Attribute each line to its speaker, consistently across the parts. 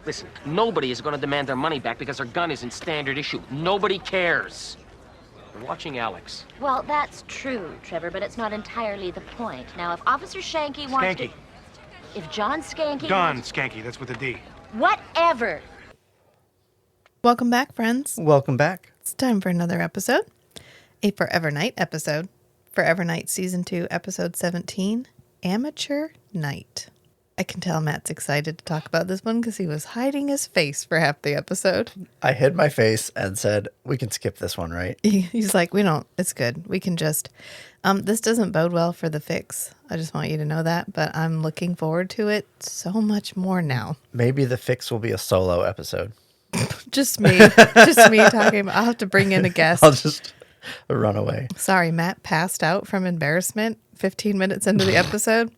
Speaker 1: Listen, nobody is going to demand their money back because their gun isn't standard issue. Nobody cares. They're watching Alex.
Speaker 2: Well, that's true, Trevor, but it's not entirely the point. Now, if Officer Schanke wants
Speaker 3: Schanke.
Speaker 2: to... If John Schanke...
Speaker 3: Don Schanke, that's with a D.
Speaker 2: Whatever.
Speaker 4: Welcome back, friends.
Speaker 5: Welcome back.
Speaker 4: It's time for another episode. A Forever Night episode. Forever Night Season 2, Episode 17, Amateur Night. I can tell Matt's excited to talk about this one because he was hiding his face for half the episode.
Speaker 5: I hid my face and said, we can skip this one, right?
Speaker 4: He's like, it's good. We can just, this doesn't bode well for the fix. I just want you to know that, but I'm looking forward to it so much more now.
Speaker 5: Maybe the fix will be a solo episode.
Speaker 4: Just me talking about, I'll have to bring in a guest.
Speaker 5: I'll just run away.
Speaker 4: Sorry, Matt passed out from embarrassment 15 minutes into the episode.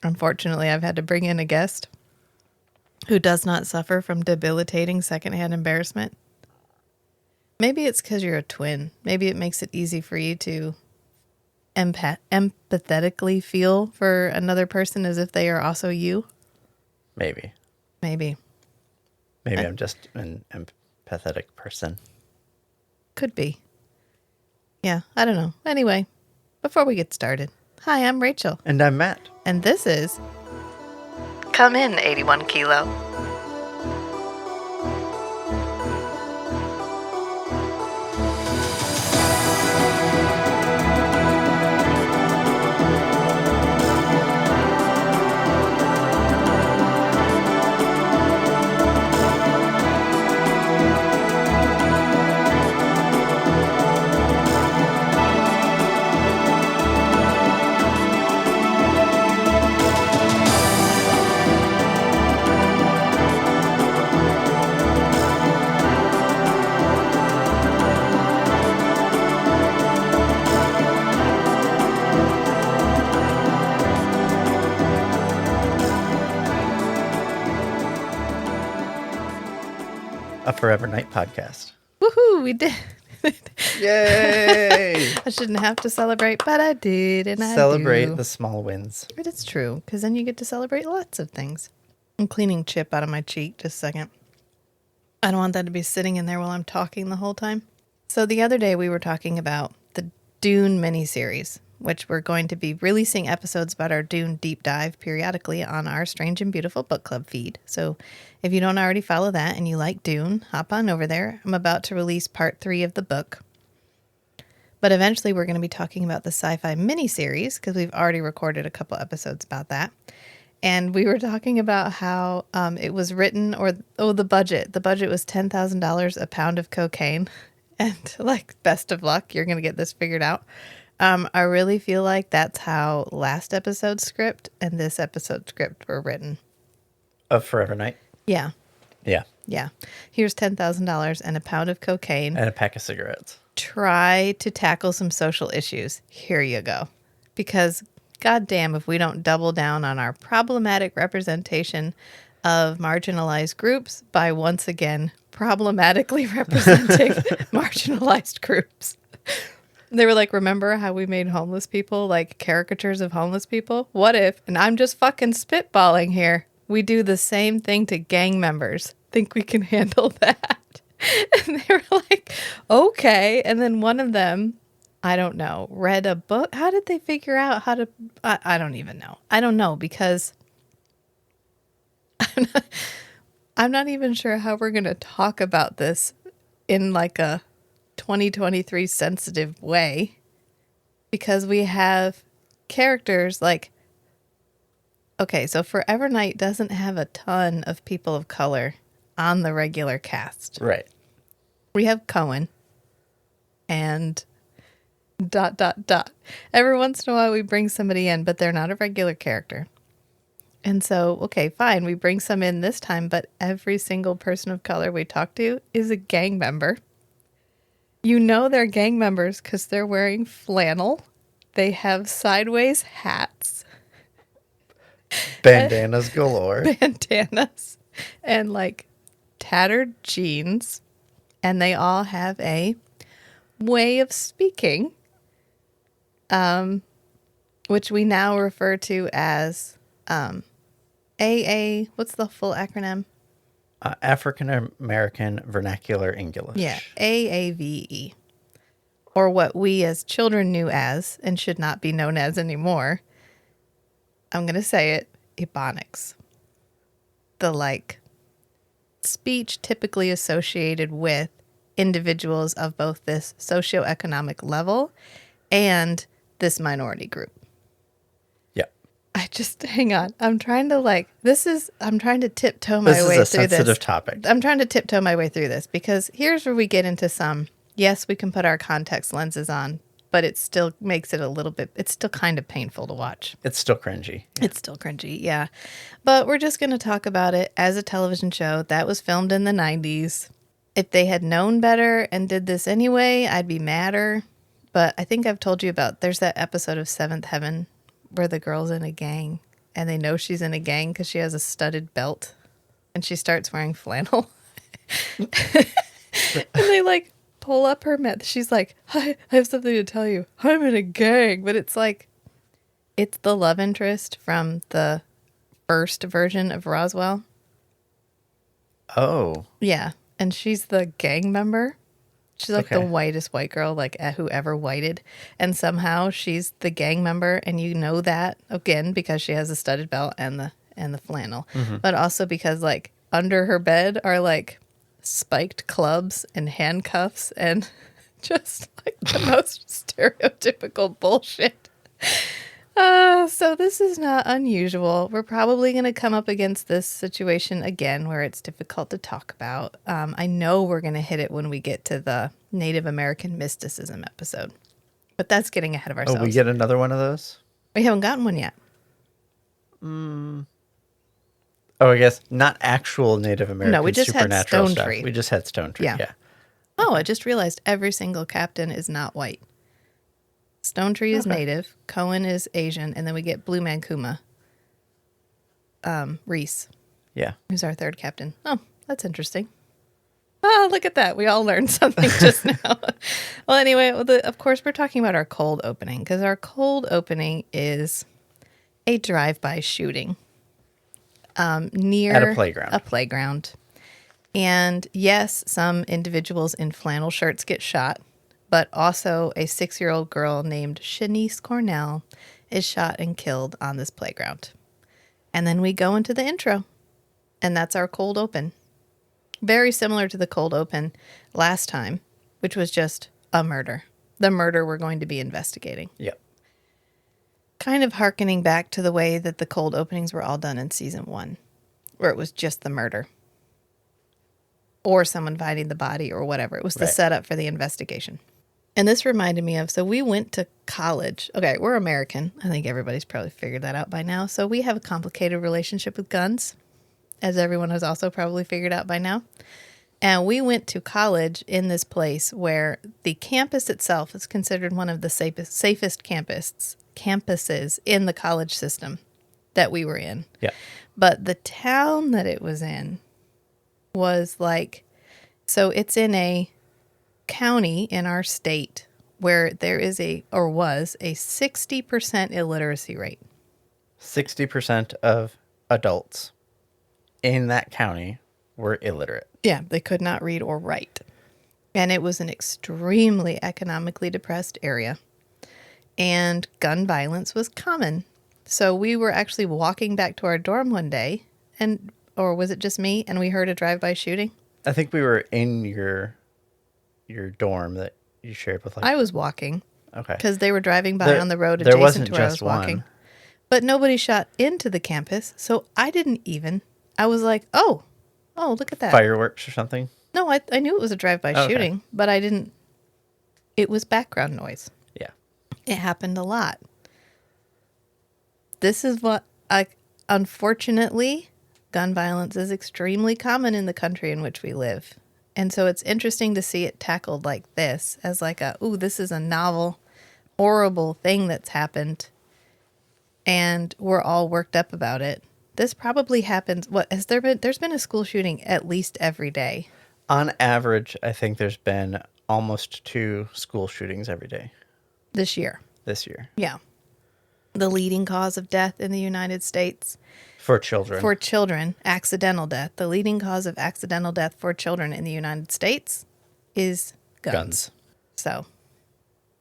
Speaker 4: Unfortunately, I've had to bring in a guest who does not suffer from debilitating secondhand embarrassment. Maybe it's because you're a twin. Maybe it makes it easy for you to empathetically feel for another person as if they are also you.
Speaker 5: Maybe I'm just an empathetic person.
Speaker 4: Could be. Yeah, I don't know. Anyway, before we get started, hi, I'm Rachel.
Speaker 5: And I'm Matt.
Speaker 4: And this is Come In, 81 Kilo.
Speaker 5: A Forever Night podcast.
Speaker 4: Woohoo, we did.
Speaker 5: Yay!
Speaker 4: I shouldn't have to celebrate, but I did, and I
Speaker 5: Celebrate
Speaker 4: do.
Speaker 5: the small wins.
Speaker 4: But it's true, because then you get to celebrate lots of things. I'm cleaning chip out of my cheek, just a second. I don't want that to be sitting in there while I'm talking the whole time. So the other day we were talking about the Dune miniseries, which we're going to be releasing episodes about our Dune deep dive periodically on our Strange and Beautiful Book Club feed. So if you don't already follow that and you like Dune, hop on over there. I'm about to release part 3 of the book. But eventually we're going to be talking about the Sci-Fi miniseries because we've already recorded a couple episodes about that. And we were talking about how it was written, the budget. The budget was $10,000 a pound of cocaine. And like, best of luck, you're going to get this figured out. I really feel like that's how last episode's script and this episode's script were written.
Speaker 5: Of Forever Night?
Speaker 4: Yeah.
Speaker 5: Yeah.
Speaker 4: Yeah. Here's $10,000 and a pound of cocaine.
Speaker 5: And a pack of cigarettes.
Speaker 4: Try to tackle some social issues. Here you go. Because goddamn if we don't double down on our problematic representation of marginalized groups by once again problematically representing marginalized groups. They were like, remember how we made homeless people like caricatures of homeless people? What if, and I'm just fucking spitballing here, we do the same thing to gang members? Think we can handle that? And they were like, okay. And then one of them, I don't know, read a book. How did they figure out how to, I don't even know. I don't know because I'm not even sure how we're going to talk about this in like a 2023 sensitive way, because we have characters like, okay, so Forever Night doesn't have a ton of people of color on the regular cast.
Speaker 5: Right.
Speaker 4: We have Cohen and ... Every once in a while we bring somebody in, but they're not a regular character. And so, okay, fine, we bring some in this time, but every single person of color we talk to is a gang member. You know they're gang members because they're wearing flannel. They have sideways hats.
Speaker 5: Bandanas galore.
Speaker 4: Bandanas. And like tattered jeans. And they all have a way of speaking, which we now refer to as AA. What's the full acronym?
Speaker 5: African American Vernacular English.
Speaker 4: Yeah, AAVE. Or what we as children knew as, and should not be known as anymore. I'm going to say it, Ebonics. The, speech typically associated with individuals of both this socioeconomic level and this minority group.
Speaker 5: Yeah.
Speaker 4: Hang on. I'm trying to tiptoe my way through this.
Speaker 5: This is a sensitive topic.
Speaker 4: I'm trying to tiptoe my way through this because here's where we get into some, yes, we can put our context lenses on, but it still makes it it's still kind of painful to watch.
Speaker 5: It's still cringy.
Speaker 4: It's still cringy, yeah. But we're just going to talk about it as a television show that was filmed in the 90s. If they had known better and did this anyway, I'd be madder. But I think I've told you about, there's that episode of Seventh Heaven where the girl's in a gang and they know she's in a gang because she has a studded belt and she starts wearing flannel. And they pull up her meth. She's like, "Hi, I have something to tell you. I'm in a gang." But it's it's the love interest from the first version of Roswell.
Speaker 5: Oh.
Speaker 4: Yeah. And she's the gang member. She's
Speaker 5: Okay.
Speaker 4: the whitest white girl, who ever whited. And somehow she's the gang member. And you know that, again, because she has a studded belt and the flannel. Mm-hmm. But also because, under her bed are, spiked clubs and handcuffs and just, the most stereotypical bullshit. So this is not unusual. We're probably going to come up against this situation again where it's difficult to talk about. I know we're going to hit it when we get to the Native American mysticism episode, but that's getting ahead of ourselves.
Speaker 5: Oh, we get another one of those?
Speaker 4: We haven't gotten one yet.
Speaker 5: Oh, I guess not actual Native American
Speaker 4: No, we just had
Speaker 5: supernatural
Speaker 4: Stone
Speaker 5: stuff.
Speaker 4: Tree.
Speaker 5: We just had Stone Tree, yeah.
Speaker 4: Oh, I just realized every single captain is not white. Stone Tree is Native, Cohen is Asian, and then we get Blue Man Kuma. Reese,
Speaker 5: Yeah.
Speaker 4: who's our third captain. Oh, that's interesting. Oh, look at that. We all learned something just now. Well, anyway, of course, we're talking about our cold opening, because our cold opening is a drive-by shooting near
Speaker 5: At a playground.
Speaker 4: A playground. And yes, some individuals in flannel shirts get shot, but also a 6-year-old girl named Shanice Cornell is shot and killed on this playground. And then we go into the intro, and that's our cold open. Very similar to the cold open last time, which was just a murder. The murder we're going to be investigating.
Speaker 5: Yep.
Speaker 4: Kind of hearkening back to the way that the cold openings were all done in season 1, where it was just the murder. Or someone finding the body or whatever. It was the setup for the investigation. And this reminded me of, so we went to college. Okay, we're American. I think everybody's probably figured that out by now. So we have a complicated relationship with guns, as everyone has also probably figured out by now. And we went to college in this place where the campus itself is considered one of the safest campuses in the college system that we were in.
Speaker 5: Yeah.
Speaker 4: But the town that it was in was so it's in a county in our state where there is was a 60% illiteracy rate.
Speaker 5: 60% of adults in that county were illiterate.
Speaker 4: Yeah, they could not read or write. And it was an extremely economically depressed area. And gun violence was common. So we were actually walking back to our dorm one day, or was it just me, and we heard a drive-by shooting?
Speaker 5: I think we were in your dorm that you shared with
Speaker 4: I was walking.
Speaker 5: Okay.
Speaker 4: Because they were driving by on the road
Speaker 5: there
Speaker 4: adjacent
Speaker 5: wasn't
Speaker 4: to where I was
Speaker 5: just
Speaker 4: walking.
Speaker 5: one.
Speaker 4: But nobody shot into the campus, so I was like, oh, look at that.
Speaker 5: Fireworks or something?
Speaker 4: No, I knew it was a drive-by shooting, but I didn't. It was background noise.
Speaker 5: Yeah.
Speaker 4: It happened a lot. This is unfortunately, gun violence is extremely common in the country in which we live. And so it's interesting to see it tackled like this, as this is a novel, horrible thing that's happened, and we're all worked up about it. This probably happens, there's been a school shooting at least every day.
Speaker 5: On average, I think there's been almost 2 school shootings every day.
Speaker 4: This year.
Speaker 5: This year.
Speaker 4: Yeah. The leading cause of death in the United States
Speaker 5: For children.
Speaker 4: For children, accidental death. The leading cause of accidental death for children in the United States is guns. So,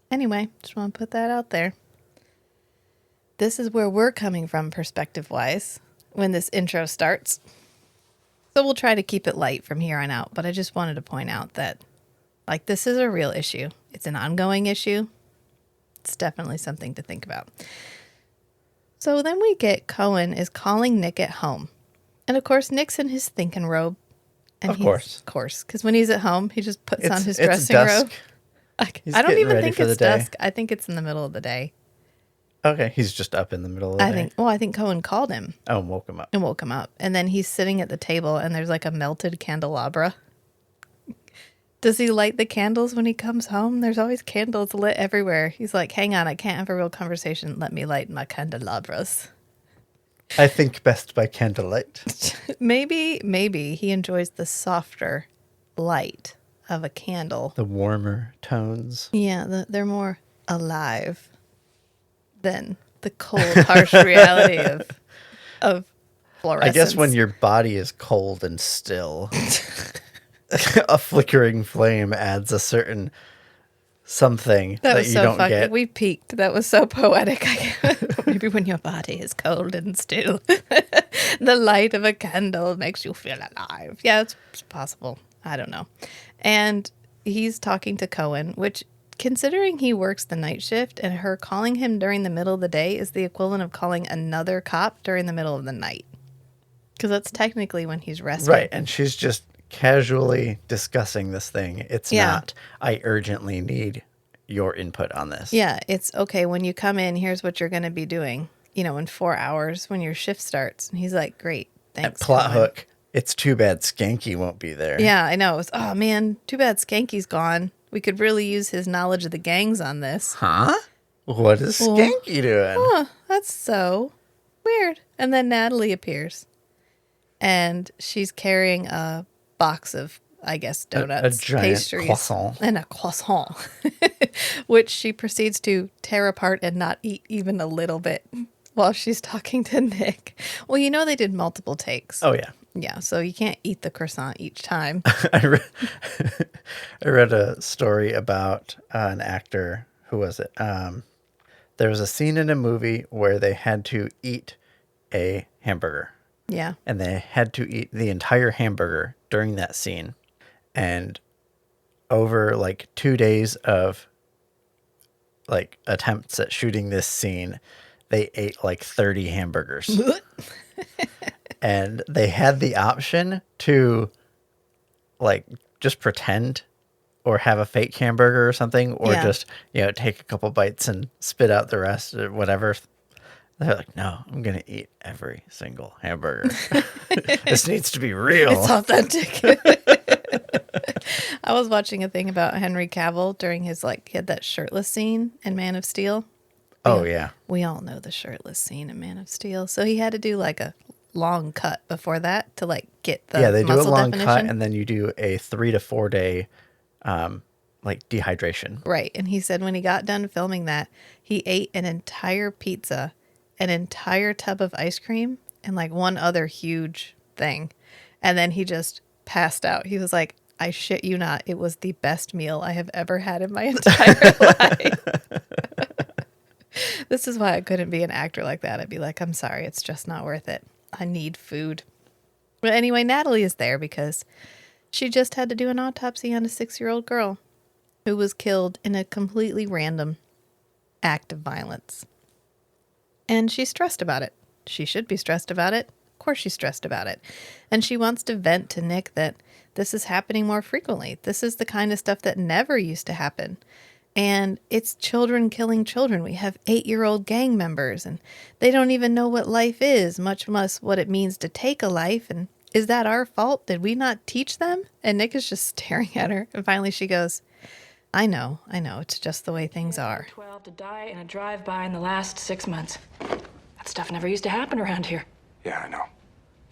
Speaker 4: anyway, just want to put that out there. This is where we're coming from perspective-wise when this intro starts. So we'll try to keep it light from here on out. But I just wanted to point out that, like, this is a real issue. It's an ongoing issue. It's definitely something to think about. So then we get Cohen is calling Nick at home. And of course, Nick's in his thinking robe. And
Speaker 5: Of course.
Speaker 4: Of course. Because when he's at home, he just puts on his
Speaker 5: it's
Speaker 4: dressing
Speaker 5: dusk.
Speaker 4: robe.
Speaker 5: He's
Speaker 4: I don't
Speaker 5: getting
Speaker 4: even
Speaker 5: ready
Speaker 4: think
Speaker 5: for the
Speaker 4: it's
Speaker 5: day.
Speaker 4: dusk. I think it's in the middle of the day.
Speaker 5: Okay, he's just up in the middle of the day.
Speaker 4: I think Cohen called him
Speaker 5: Oh, and woke him up.
Speaker 4: and woke him up. And then he's sitting at the table and there's like a melted candelabra. Does he light the candles when he comes home? There's always candles lit everywhere. He's like, hang on, I can't have a real conversation. Let me light my candelabras.
Speaker 5: I think best by candlelight.
Speaker 4: Maybe he enjoys the softer light of a candle.
Speaker 5: The warmer tones.
Speaker 4: Yeah, they're more alive than the cold, harsh reality of fluorescence.
Speaker 5: I guess when your body is cold and still, a flickering flame adds a certain something that you don't get.
Speaker 4: We peaked. That was so poetic. Maybe when your body is cold and still, the light of a candle makes you feel alive. Yeah, it's possible. I don't know. And he's talking to Cohen, which, considering he works the night shift and her calling him during the middle of the day is the equivalent of calling another cop during the middle of the night. Because that's technically when he's resting.
Speaker 5: Right, and she's just casually discussing this thing. It's not, I urgently need your input on this.
Speaker 4: Yeah, it's okay. When you come in, here's what you're going to be doing, in 4 hours when your shift starts. And he's like, great, thanks.
Speaker 5: Plot
Speaker 4: Cohen.
Speaker 5: hook. It's too bad Schanke won't be there.
Speaker 4: Yeah, I know. It was, oh man, too bad Skanky's gone. We could really use his knowledge of the gangs on this.
Speaker 5: Huh? What is Schanke doing?
Speaker 4: Huh, that's so weird. And then Natalie appears. And she's carrying a box of, I guess, donuts,
Speaker 5: a giant
Speaker 4: pastries,
Speaker 5: croissant.
Speaker 4: and a croissant, which she proceeds to tear apart and not eat even a little bit while she's talking to Nick. Well, they did multiple takes.
Speaker 5: Oh, yeah.
Speaker 4: Yeah, so you can't eat the croissant each time.
Speaker 5: I read a story about an actor. Who was it? There was a scene in a movie where they had to eat a hamburger.
Speaker 4: Yeah.
Speaker 5: And they had to eat the entire hamburger during that scene. And over like 2 days of like attempts at shooting this scene, they ate like 30 hamburgers. And they had the option to like just pretend or have a fake hamburger or something, or just, take a couple bites and spit out the rest or whatever. They're like, no, I'm going to eat every single hamburger. This needs to be real.
Speaker 4: It's authentic. I was watching a thing about Henry Cavill during his, he had that shirtless scene in Man of Steel.
Speaker 5: Oh, yeah.
Speaker 4: We all know the shirtless scene in Man of Steel. So he had to do a long cut before that to get the
Speaker 5: they do a long
Speaker 4: definition.
Speaker 5: cut and then you do a 3 to 4 day dehydration.
Speaker 4: Right. And he said when he got done filming that, he ate an entire pizza, an entire tub of ice cream, and one other huge thing. And then he just passed out. He was like, I shit you not, it was the best meal I have ever had in my entire life. This is why I couldn't be an actor like that. I'd be like, I'm sorry, it's just not worth it. I need food. But anyway, Natalie is there because she just had to do an autopsy on a 6-year-old girl who was killed in a completely random act of violence. And she's stressed about it. She should be stressed about it. Of course she's stressed about it. And she wants to vent to Nick that this is happening more frequently. This is the kind of stuff that never used to happen. And it's children killing children. We have 8-year-old gang members, and they don't even know what life is, much less what it means to take a life. And is that our fault? Did we not teach them? And Nick is just staring at her. And finally she goes, I know. It's just the way things are.
Speaker 3: 12 to die in a drive-by in the last 6 months. That stuff never used to happen around here.
Speaker 6: Yeah, I know.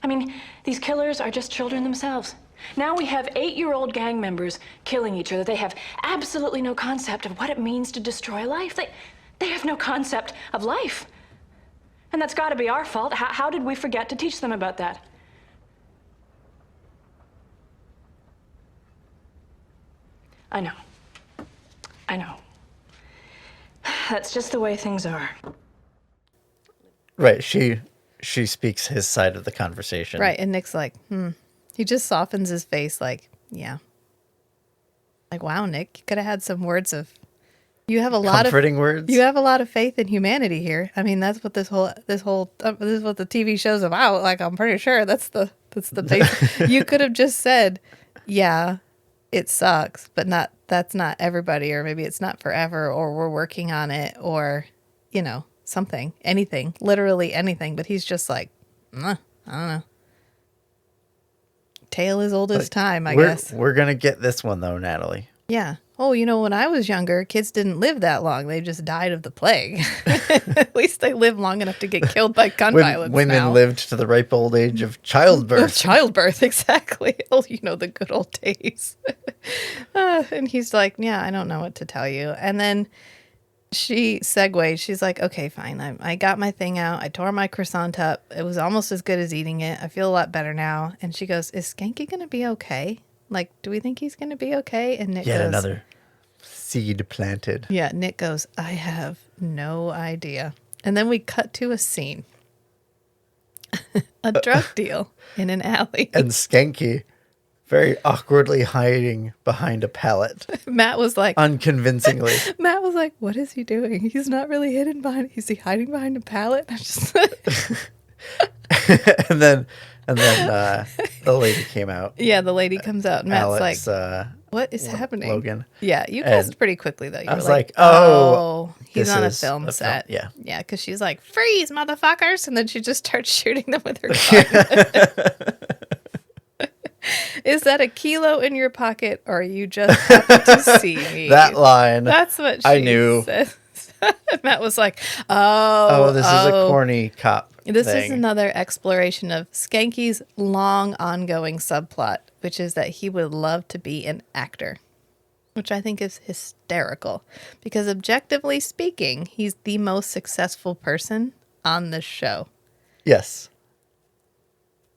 Speaker 3: I mean, these killers are just children themselves. Now we have 8-year-old gang members killing each other. They have absolutely no concept of what it means to destroy life. They have no concept of life. And that's got to be our fault. How did we forget to teach them about that? I know. I know. That's just the way things are.
Speaker 5: Right. She speaks his side of the conversation.
Speaker 4: Right. And Nick's like, He just softens his face like, yeah. Like, wow, Nick, you could have had some words of... You have a lot
Speaker 5: comforting words.
Speaker 4: You have a lot of faith in humanity here. I mean, that's what this is what the TV show's about. Like, I'm pretty sure that's the base. You could have just said, yeah, it sucks, but that's not everybody, or maybe it's not forever, or we're working on it, or, something, anything, literally anything. But he's just like, I don't know. Tale as old as time, I guess.
Speaker 5: We're gonna get this one though, Natalie.
Speaker 4: Yeah. Oh, when I was younger, kids didn't live that long. They just died of the plague. At least they lived long enough to get killed by gun violence.
Speaker 5: Women lived to the ripe old age of childbirth.
Speaker 4: Childbirth, exactly. Oh, the good old days. And he's like, yeah, I don't know what to tell you. And then she segues. She's like, okay, fine. I got my thing out. I tore my croissant up. It was almost as good as eating it. I feel a lot better now. And she goes, is Schanke going to be okay? Like, do we think he's going to be okay? And Nick goes,
Speaker 5: another seed planted.
Speaker 4: Yeah, Nick goes, I have no idea. And then we cut to a scene. A drug deal in an alley.
Speaker 5: And Schanke very awkwardly hiding behind a pallet.
Speaker 4: Matt was like...
Speaker 5: Unconvincingly.
Speaker 4: Matt was like, what is he doing? He's not really hidden behind... Is he hiding behind a pallet? I'm just...
Speaker 5: and then the lady came out.
Speaker 4: Yeah, the lady comes out. And Matt's
Speaker 5: Alex,
Speaker 4: like, what is happening?
Speaker 5: Logan.
Speaker 4: Yeah, you guessed pretty quickly, though. You
Speaker 5: I
Speaker 4: were
Speaker 5: was like, oh,
Speaker 4: he's on a film set.
Speaker 5: Yeah.
Speaker 4: Yeah, because she's like, freeze, motherfuckers. And then she just starts shooting them with her gun. Is that a kilo in your pocket, or you just happen to see me?
Speaker 5: That line.
Speaker 4: That's what
Speaker 5: I knew.
Speaker 4: says. Matt was like,
Speaker 5: this is a corny cop
Speaker 4: This
Speaker 5: thing.
Speaker 4: is another exploration of Schanke's long ongoing subplot, which is that he would love to be an actor, which I think is hysterical because objectively speaking, he's the most successful person on this show.
Speaker 5: Yes.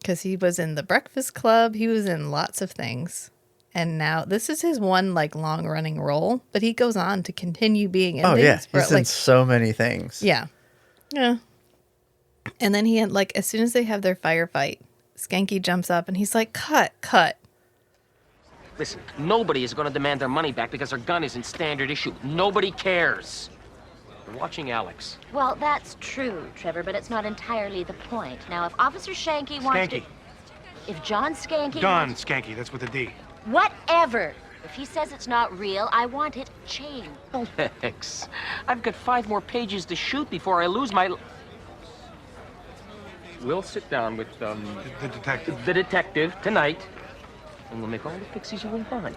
Speaker 4: Because he was in The Breakfast Club. He was in lots of things. And now this is his one long running role, but he goes on to continue being in things.
Speaker 5: Yeah. He's in so many things.
Speaker 4: Yeah. Yeah. And then he had as soon as they have their firefight, Schanke jumps up and he's like, cut.
Speaker 1: Listen, nobody is going to demand their money back because their gun isn't standard issue. Nobody cares. We're watching Alex.
Speaker 2: Well, that's true, Trevor, but it's not entirely the point. Now, if Officer Schanke wants
Speaker 6: Schanke.
Speaker 2: to... If John Schanke...
Speaker 6: Don Schanke, that's with a D.
Speaker 2: Whatever. If he says it's not real, I want it changed.
Speaker 1: Alex, I've got 5 more pages to shoot before I lose my... We'll sit down with,
Speaker 6: The detective.
Speaker 1: the detective tonight, and we'll make all the pixies you will find.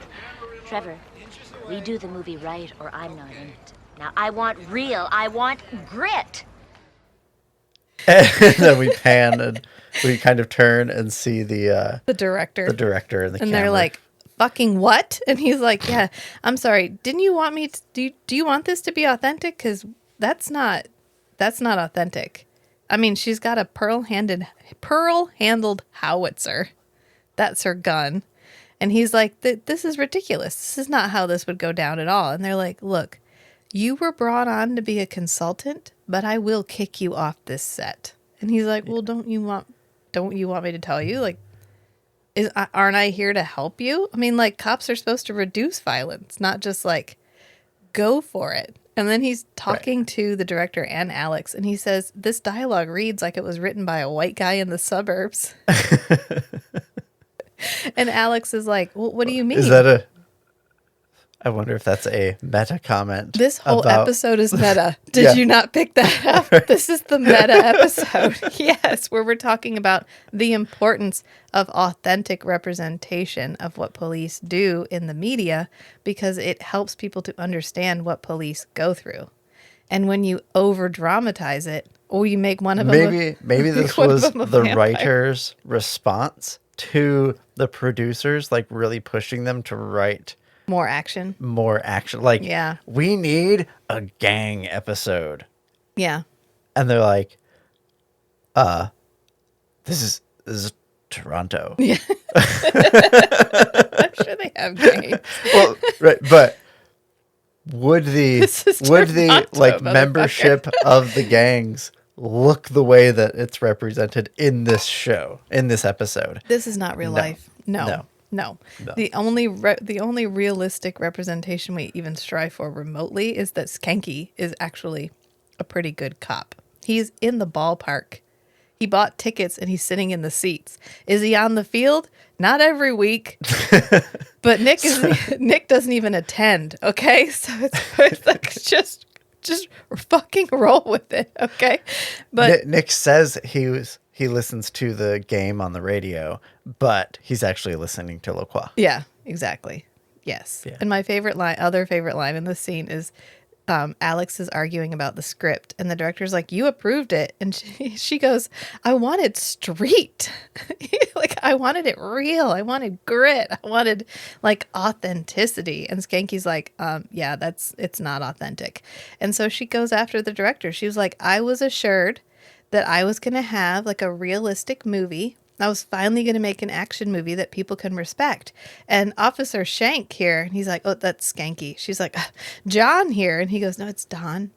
Speaker 2: Trevor, we do the movie right or I'm not in it. Now, I want real. I want grit.
Speaker 5: And then we pan and we kind of turn and see the
Speaker 4: director.
Speaker 5: The director and the
Speaker 4: and
Speaker 5: camera.
Speaker 4: they're like, fucking what? And he's like, yeah, I'm sorry. Didn't you want me to... Do you want this to be authentic? Because that's not authentic. I mean, she's got a pearl-handled howitzer. That's her gun. And he's like, this is ridiculous. This is not how this would go down at all. And they're like, look, you were brought on to be a consultant, but I will kick you off this set. And he's like, well, don't you want me to tell you? Aren't I here to help you? I mean, cops are supposed to reduce violence, not just go for it. And then he's talking to the director and Alex, and he says, this dialogue reads like it was written by a white guy in the suburbs. And Alex is like, well, what do you mean?
Speaker 5: Is that I wonder if that's a meta comment.
Speaker 4: This whole episode is meta. Did
Speaker 5: Yeah.
Speaker 4: you not pick that up? This is the meta episode. Yes, where we're talking about the importance of authentic representation of what police do in the media because it helps people to understand what police go through. And when you over dramatize it, or you make one of them
Speaker 5: maybe this was the writer's response to the producers really pushing them to write
Speaker 4: more action.
Speaker 5: Yeah. We need a gang episode.
Speaker 4: Yeah.
Speaker 5: And they're like, This is Toronto.
Speaker 4: Yeah. I'm sure they have games.
Speaker 5: Well, right, but would the
Speaker 4: This is
Speaker 5: like
Speaker 4: Toronto,
Speaker 5: membership of the gangs look the way that it's represented in this show, in this episode?
Speaker 4: This is not real
Speaker 5: No.
Speaker 4: life. No.
Speaker 5: No.
Speaker 4: The only realistic representation we even strive for remotely is that Schanke is actually a pretty good cop. He's in the ballpark. He bought tickets and he's sitting in the seats. Is he on the field? Not every week. But Nick doesn't even attend, okay? So it's like just fucking roll with it, okay? But
Speaker 5: Nick says he listens to the game on the radio, but he's actually listening to Lacroix.
Speaker 4: yeah, exactly. Yes.
Speaker 5: Yeah.
Speaker 4: And my other favorite line in this scene is Alex is arguing about the script, and the director's like, "You approved it," and she goes, "I wanted street, like I wanted it real. I wanted grit. I wanted like authenticity." And Skanky's like, "Yeah, it's not authentic." And so she goes after the director. She was like, "I was assured that I was gonna have like a realistic movie. I was finally going to make an action movie that people can respect." And Officer Shank here, and he's like, "Oh, that's Schanke." She's like, "John here." And he goes, "No, it's Don,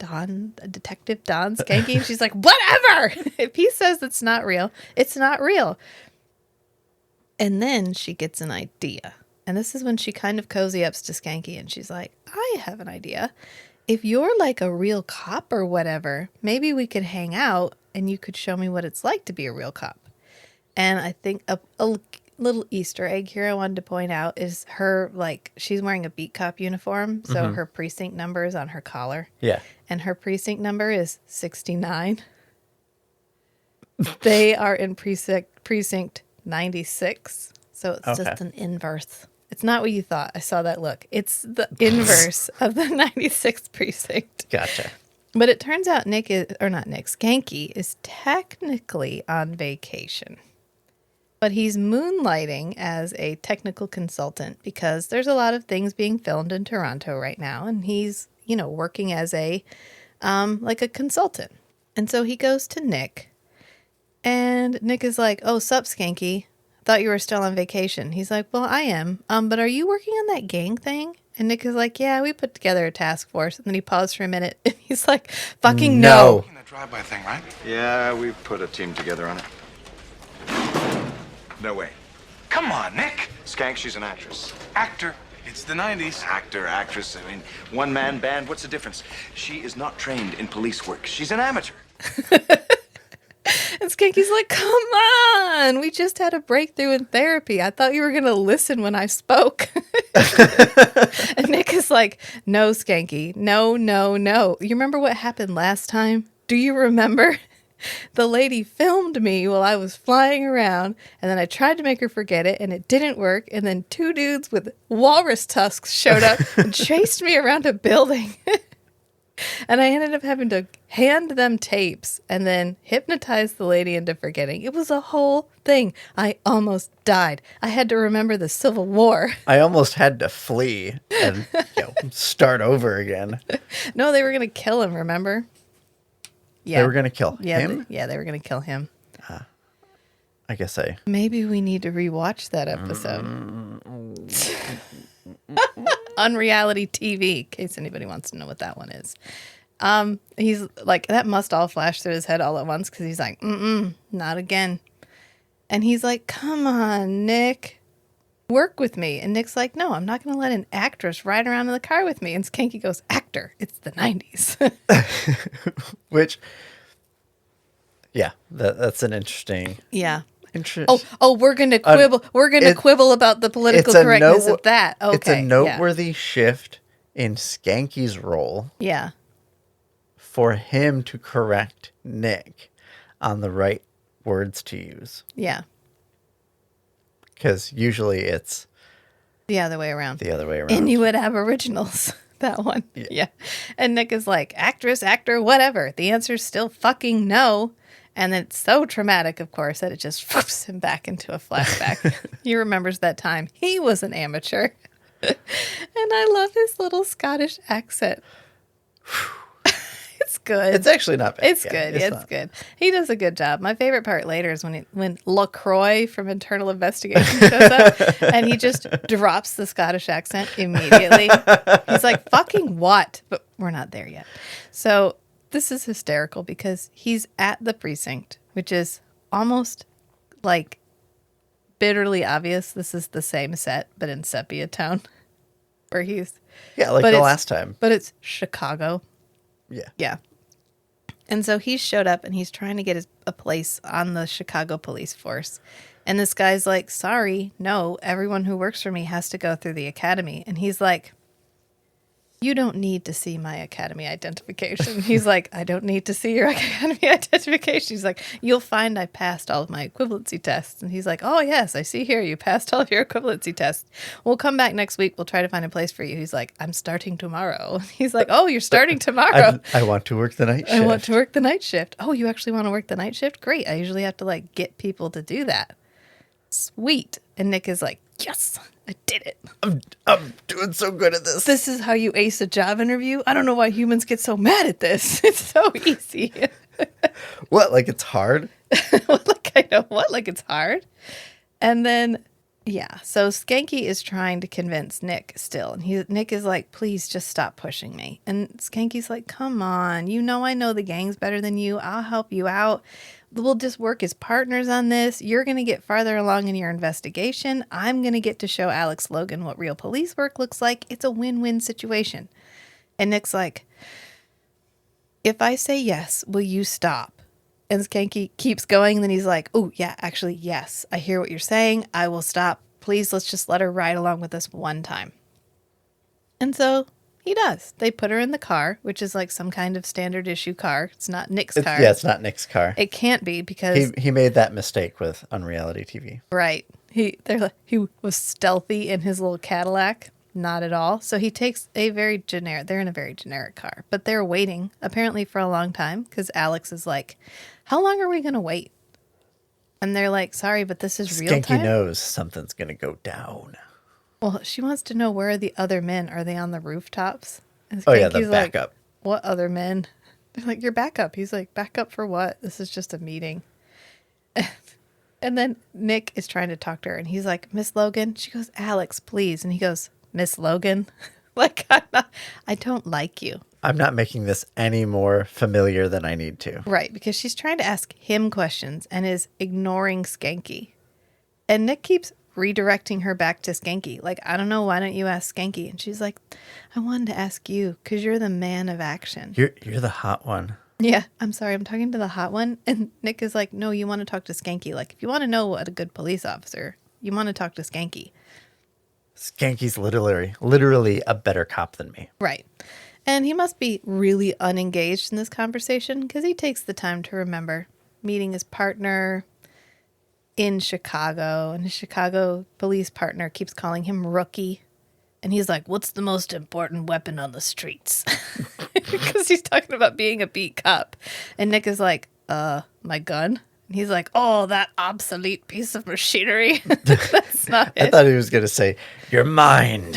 Speaker 4: Detective Don Schanke." And she's like, "Whatever." If he says it's not real, it's not real. And then she gets an idea. And this is when she kind of cozy ups to Schanke, and she's like, "I have an idea. If you're like a real cop or whatever, maybe we could hang out and you could show me what it's like to be a real cop." And I think a little Easter egg here I wanted to point out is her, like, she's wearing a beat cop uniform. So her precinct number is on her collar.
Speaker 5: Yeah.
Speaker 4: And her precinct number is 69. They are in precinct 96. So it's just an inverse. It's not what you thought. I saw that look. It's the inverse of the 96th precinct.
Speaker 5: Gotcha.
Speaker 4: But it turns out Schanke is technically on vacation. But he's moonlighting as a technical consultant because there's a lot of things being filmed in Toronto right now. And he's, working as a consultant. And so he goes to Nick. And Nick is like, "Oh, sup, Schanke. Thought you were still on vacation." He's like, "Well, I am. But are you working on that gang thing?" And Nick is like, "Yeah, we put together a task force." And then he paused for a minute. And he's like, "Fucking no."
Speaker 6: That drive-by thing, right?
Speaker 7: Yeah, we put a team together on it. No way.
Speaker 6: Come on, Nick.
Speaker 7: Skank, she's an actress.
Speaker 6: Actor. It's the 90s.
Speaker 7: Actor, actress, one-man band, what's the difference? She is not trained in police work. She's an amateur.
Speaker 4: And Skanky's like, "Come on. We just had a breakthrough in therapy. I thought you were going to listen when I spoke." And Nick is like, "No, Schanke. No, no, no. You remember what happened last time? Do you remember? The lady filmed me while I was flying around, and then I tried to make her forget it, and it didn't work. And then two dudes with walrus tusks showed up and chased me around a building. And I ended up having to hand them tapes and then hypnotize the lady into forgetting. It was a whole thing. I almost died. I had to remember the Civil War."
Speaker 5: I almost had to flee and start over again.
Speaker 4: No, they were going to kill him, remember? Yeah.
Speaker 5: They were going to kill him?
Speaker 4: They were going to kill him.
Speaker 5: I guess
Speaker 4: Maybe we need to rewatch that episode. On reality TV, in case anybody wants to know what that one is. He's like, that must all flash through his head all at once because he's like, not again. And he's like, "Come on, Nick, work with me." And Nick's like, "No, I'm not going to let an actress ride around in the car with me." And Schanke goes, "Actor, it's the 90s.
Speaker 5: Which, yeah, that's an interesting.
Speaker 4: Yeah.
Speaker 5: Interest.
Speaker 4: Oh, we're gonna quibble. We're gonna quibble about the political correctness of that. Okay,
Speaker 5: it's a noteworthy shift in Skanky's role.
Speaker 4: Yeah.
Speaker 5: For him to correct Nick on the right words to use.
Speaker 4: Yeah.
Speaker 5: Because usually it's
Speaker 4: the other way around. Inuit Aboriginals. That one. Yeah. And Nick is like, "Actress, actor, whatever. The answer's still fucking no." And then it's so traumatic, of course, that it just whoops him back into a flashback. He remembers that time he was an amateur. And I love his little Scottish accent. It's good.
Speaker 5: It's actually not bad.
Speaker 4: It's
Speaker 5: Yeah,
Speaker 4: good.
Speaker 5: it's
Speaker 4: It's
Speaker 5: not.
Speaker 4: good. He does a good job. My favorite part later is when LaCroix from Internal Investigation shows up and he just drops the Scottish accent immediately. He's like, fucking what? But we're not there yet. So this is hysterical because he's at the precinct, which is almost like bitterly obvious. This is the same set, but in Sepia Town where he's...
Speaker 5: Yeah, like
Speaker 4: but
Speaker 5: the
Speaker 4: it's-
Speaker 5: last time.
Speaker 4: But it's Chicago.
Speaker 5: Yeah.
Speaker 4: Yeah. And so he showed up and he's trying to get a place on the Chicago police force. And this guy's like, sorry, no, everyone who works for me has to go through the academy. And he's like, you don't need to see my academy identification. He's like, I don't need to see your academy identification. He's like, you'll find I passed all of my equivalency tests. And he's like, oh, yes, I see here you passed all of your equivalency tests. We'll come back next week. We'll try to find a place for you. He's like, I'm starting tomorrow. He's like, oh, you're starting tomorrow.
Speaker 5: I want to work the night shift.
Speaker 4: I want to work the night shift. Oh, you actually want to work the night shift? Great. I usually have to like get people to do that. Sweet. And Nick is like, yes, I did it.
Speaker 5: I'm doing so good at this.
Speaker 4: This is how you ace a job interview? I don't know why humans get so mad at this. It's so easy.
Speaker 5: What? Like it's hard?
Speaker 4: Like, I know what? Like, it's hard. And then, yeah. So Schanke is trying to convince Nick still. And Nick is like, please just stop pushing me. And Skanky's like, come on. You know I know the gangs better than you. I'll help you out. We'll just work as partners on this. You're going to get farther along in your investigation. I'm going to get to show Alex Logan what real police work looks like. It's a win-win situation. And Nick's like, if I say yes, will you stop? And Schanke keeps going. And then he's like, oh, yeah, actually, yes. I hear what you're saying. I will stop. Please, let's just let her ride along with us one time. And so he does. They put her in the car, which is like some kind of standard issue car. It's not Nick's car.
Speaker 5: Yeah, it's not Nick's car.
Speaker 4: It can't be because...
Speaker 5: He made that mistake with Unreality TV.
Speaker 4: Right. He was stealthy in his little Cadillac. Not at all. So he takes they're in a very generic car. But they're waiting, apparently for a long time, because Alex is like, how long are we going to wait? And they're like, sorry, but this is real time.
Speaker 5: Skanky knows something's going to go down.
Speaker 4: Well, she wants to know, where are the other men? Are they on the rooftops? And
Speaker 5: Oh, yeah, the
Speaker 4: Skanky's like,
Speaker 5: backup.
Speaker 4: what other men? They're like, your backup. He's like, backup for what? This is just a meeting. And then Nick is trying to talk to her, and he's like, Miss Logan. She goes, Alex, please. And he goes, Miss Logan? Like, I don't like you.
Speaker 5: I'm not making this any more familiar than I need to.
Speaker 4: Right, because she's trying to ask him questions and is ignoring Schanke. And Nick keeps redirecting her back to Schanke. Like, I don't know, why don't you ask Schanke? And she's like, I wanted to ask you because you're the man of action.
Speaker 5: You're the hot one.
Speaker 4: Yeah, I'm sorry, I'm talking to the hot one. And Nick is like, no, you want to talk to Schanke. Like, if you want to know what a good police officer, you want to talk to Schanke.
Speaker 5: Skanky's literally a better cop than me.
Speaker 4: Right. And he must be really unengaged in this conversation because he takes the time to remember meeting his partner in Chicago. And his Chicago police partner keeps calling him Rookie. And he's like, what's the most important weapon on the streets? Because he's talking about being a beat cop. And Nick is like, my gun? And he's like, oh, that obsolete piece of machinery. That's not it.
Speaker 5: I thought he was going to say, your mind.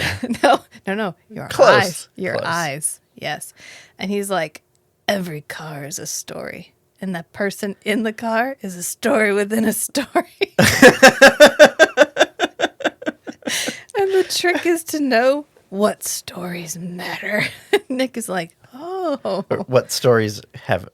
Speaker 4: No. Your
Speaker 5: Close.
Speaker 4: eyes. Your
Speaker 5: Close.
Speaker 4: eyes. Yes. And he's like, every car is a story. And that person in the car is a story within a story. And the trick is to know what stories matter. Nick is like, oh.
Speaker 5: Or what stories have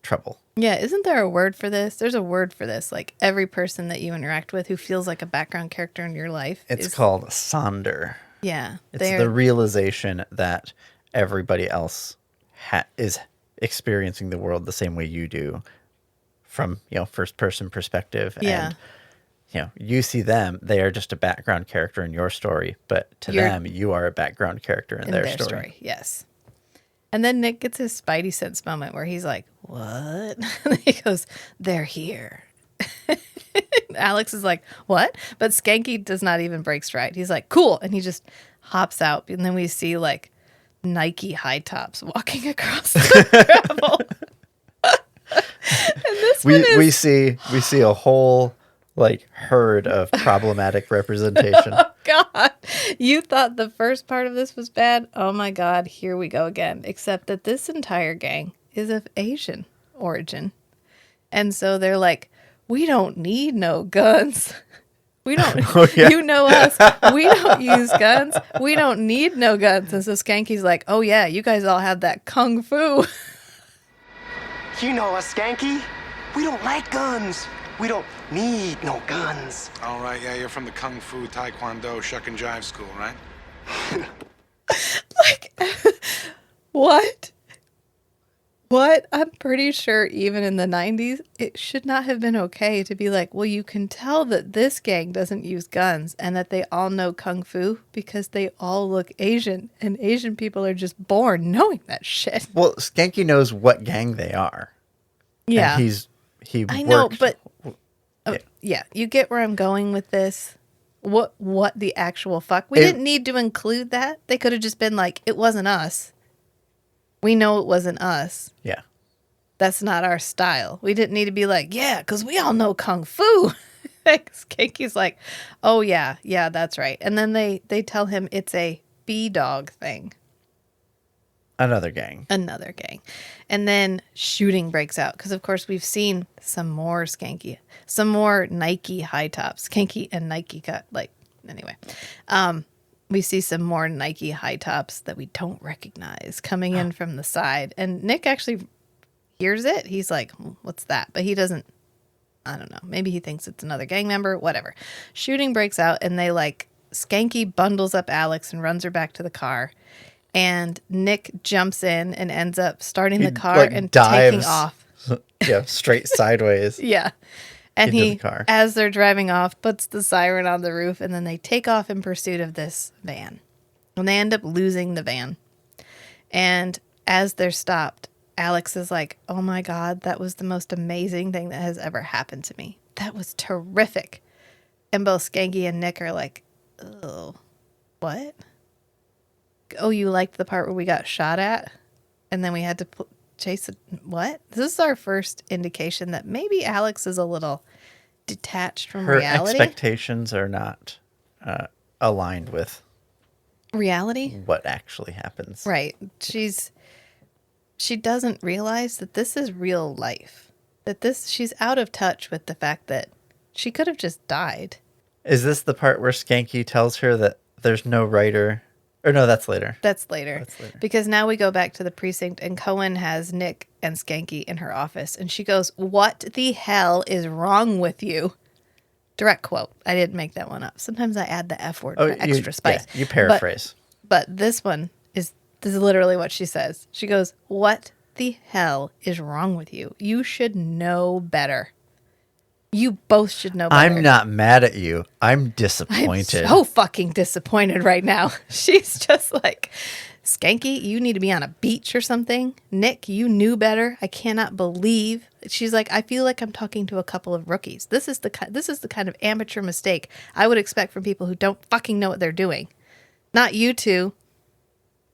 Speaker 5: trouble?
Speaker 4: Yeah, isn't there a word for this? There's a word for this. Like, every person that you interact with who feels like a background character in your life.
Speaker 5: It's called Sonder.
Speaker 4: Yeah.
Speaker 5: It's the realization that everybody else is experiencing the world the same way you do from, first person perspective.
Speaker 4: Yeah.
Speaker 5: And, you see them, they are just a background character in your story, but to them, you are a background character in their story.
Speaker 4: Yes. And then Nick gets his Spidey sense moment where he's like, what? And he goes, they're here. Alex is like, what? But Schanke does not even break stride. He's like, cool. And he just hops out. And then we see like Nike high tops walking across the gravel. And this
Speaker 5: We see a whole like herd of problematic representation.
Speaker 4: God, you thought the first part of this was bad? Oh my God, here we go again. Except that this entire gang is of Asian origin. And so they're like, we don't need no guns. We don't,
Speaker 5: Oh, yeah.
Speaker 4: you know us. We don't use guns. We don't need no guns. And so Skanky's like, oh yeah, you guys all have that kung fu.
Speaker 8: You know us, Schanke. We don't like guns. We don't need no guns.
Speaker 6: All right, yeah, you're from the Kung Fu Taekwondo Shuck and Jive school, right?
Speaker 4: Like, what? What? I'm pretty sure even in the 90s, it should not have been okay to be like, well, you can tell that this gang doesn't use guns and that they all know Kung Fu because they all look Asian, and Asian people are just born knowing that shit.
Speaker 5: Well, Schanke knows what gang they are.
Speaker 4: Yeah.
Speaker 5: And he
Speaker 4: I know,
Speaker 5: worked-
Speaker 4: but yeah, you get where I'm going with this. What the actual fuck? We didn't need to include that. They could have just been like, it wasn't us. We know it wasn't us.
Speaker 5: Yeah.
Speaker 4: That's not our style. We didn't need to be like, yeah, because we all know Kung Fu. Skanky's like, oh, yeah, that's right. And then they tell him it's a B-dog thing.
Speaker 5: Another gang.
Speaker 4: And then shooting breaks out. Because, of course, we've seen some more Schanke. Some more Nike high tops. Schanke and Nike got, anyway. We see some more Nike high tops that we don't recognize coming in from the side. And Nick actually hears it. He's like, what's that? But he doesn't, I don't know. Maybe he thinks it's another gang member, whatever. Shooting breaks out and Schanke bundles up Alex and runs her back to the car. And Nick jumps in and ends up starting the car and
Speaker 5: dives,
Speaker 4: taking off.
Speaker 5: Yeah, straight sideways.
Speaker 4: Yeah. And
Speaker 5: into
Speaker 4: he,
Speaker 5: the car.
Speaker 4: as they're driving off, puts the siren on the roof, and then they take off in pursuit of this van. And they end up losing the van. And as they're stopped, Alex is like, oh my God, that was the most amazing thing that has ever happened to me. That was terrific. And both Schanke and Nick are like, oh, what? Oh, you liked the part where we got shot at? And then we had to chase it. What? This is our first indication that maybe Alex is a little detached from reality.
Speaker 5: Her expectations are not aligned with
Speaker 4: reality.
Speaker 5: What actually happens.
Speaker 4: Right. She doesn't realize that this is real life. She's out of touch with the fact that she could have just died.
Speaker 5: Is this the part where Schanke tells her that there's no writer? Or no, that's later.
Speaker 4: That's later. Because now we go back to the precinct and Cohen has Nick and Schanke in her office. And she goes, what the hell is wrong with you? Direct quote. I didn't make that one up. Sometimes I add the F word for extra spice.
Speaker 5: Yeah, you paraphrase.
Speaker 4: But this one this is literally what she says. She goes, what the hell is wrong with you? You should know better. You both should know better.
Speaker 5: I'm not mad at you. I'm disappointed.
Speaker 4: I'm so fucking disappointed right now. She's just like, Schanke, you need to be on a beach or something. Nick, you knew better. I cannot believe. She's like, I feel like I'm talking to a couple of rookies. This is the kind of amateur mistake I would expect from people who don't fucking know what they're doing. Not you two.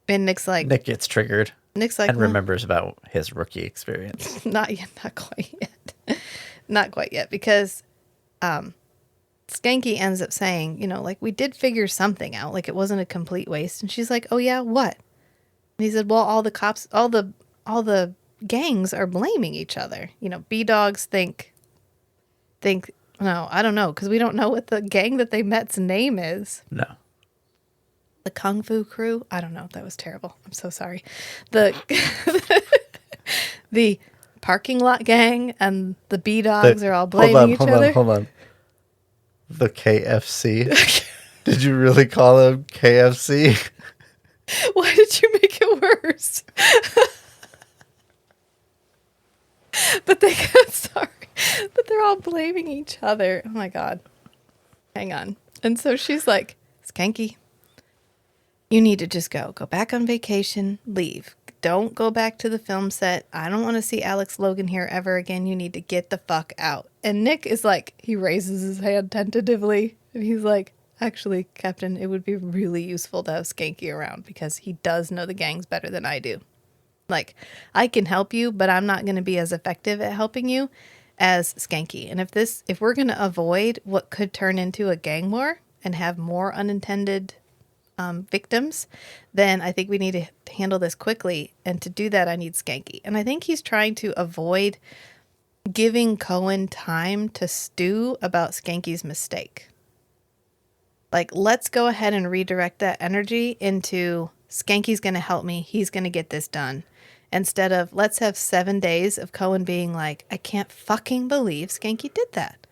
Speaker 4: And Nick's like,
Speaker 5: Nick gets triggered.
Speaker 4: Nick's like,
Speaker 5: and remembers about his rookie experience.
Speaker 4: Not yet. Not quite yet. Not quite yet, because Schanke ends up saying, we did figure something out. Like, it wasn't a complete waste. And she's like, oh, yeah, what? And he said, well, all the cops, all the gangs are blaming each other. B-dogs think, no, I don't know, because we don't know what the gang that they met's name is.
Speaker 5: No.
Speaker 4: The Kung Fu crew? I don't know. That was terrible. I'm so sorry. The parking lot gang and the B-dogs are all blaming each other.
Speaker 5: Hold on. The KFC. Did you really call them KFC?
Speaker 4: Why did you make it worse? But they're all blaming each other. Oh my God. Hang on. And so she's like, Schanke, you need to just go back on vacation, leave. Don't go back to the film set. I don't want to see Alex Logan here ever again. You need to get the fuck out. And Nick is like, he raises his hand tentatively. And he's like, actually, Captain, it would be really useful to have Schanke around because he does know the gangs better than I do. Like, I can help you, but I'm not going to be as effective at helping you as Schanke. And if we're going to avoid what could turn into a gang war and have more unintended victims, then I think we need to handle this quickly. And to do that, I need Schanke. And I think he's trying to avoid giving Cohen time to stew about Schanke's mistake. Like, let's go ahead and redirect that energy into Schanke's going to help me. He's going to get this done. Instead of, let's have 7 days of Cohen being like, I can't fucking believe Schanke did that.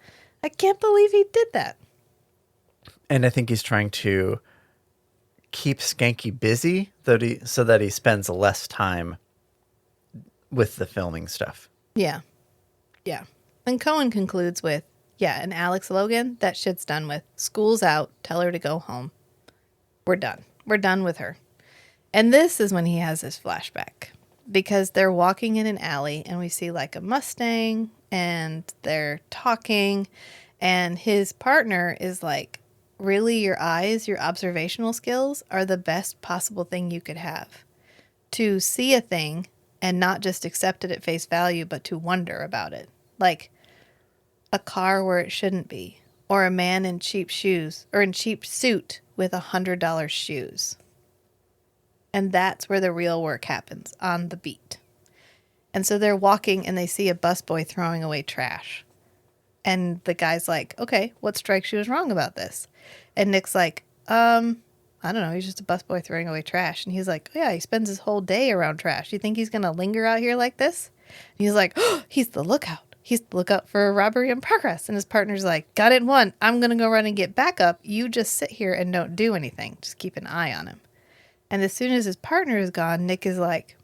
Speaker 4: I can't believe he did that.
Speaker 5: And I think he's trying to keep Schanke busy so that he spends less time with the filming stuff.
Speaker 4: Yeah. Yeah. And Cohen concludes with, yeah, and Alex Logan, that shit's done with. School's out. Tell her to go home. We're done. We're done with her. And this is when he has his flashback. Because they're walking in an alley and we see like a Mustang and they're talking and his partner is like, really, your eyes, your observational skills are the best possible thing you could have. To see a thing and not just accept it at face value, but to wonder about it. Like a car where it shouldn't be, or a man in cheap shoes or in cheap suit with $100 shoes. And that's where the real work happens, on the beat. And so they're walking and they see a busboy throwing away trash. And the guy's like, okay, what strikes you as wrong about this? And Nick's like, I don't know, he's just a busboy throwing away trash. And he's like, oh, yeah, he spends his whole day around trash. You think he's going to linger out here like this? And he's like, oh, he's the lookout. He's the lookout for a robbery in progress. And his partner's like, got it in one. I'm going to go run and get backup. You just sit here and don't do anything. Just keep an eye on him. And as soon as his partner is gone, Nick is like,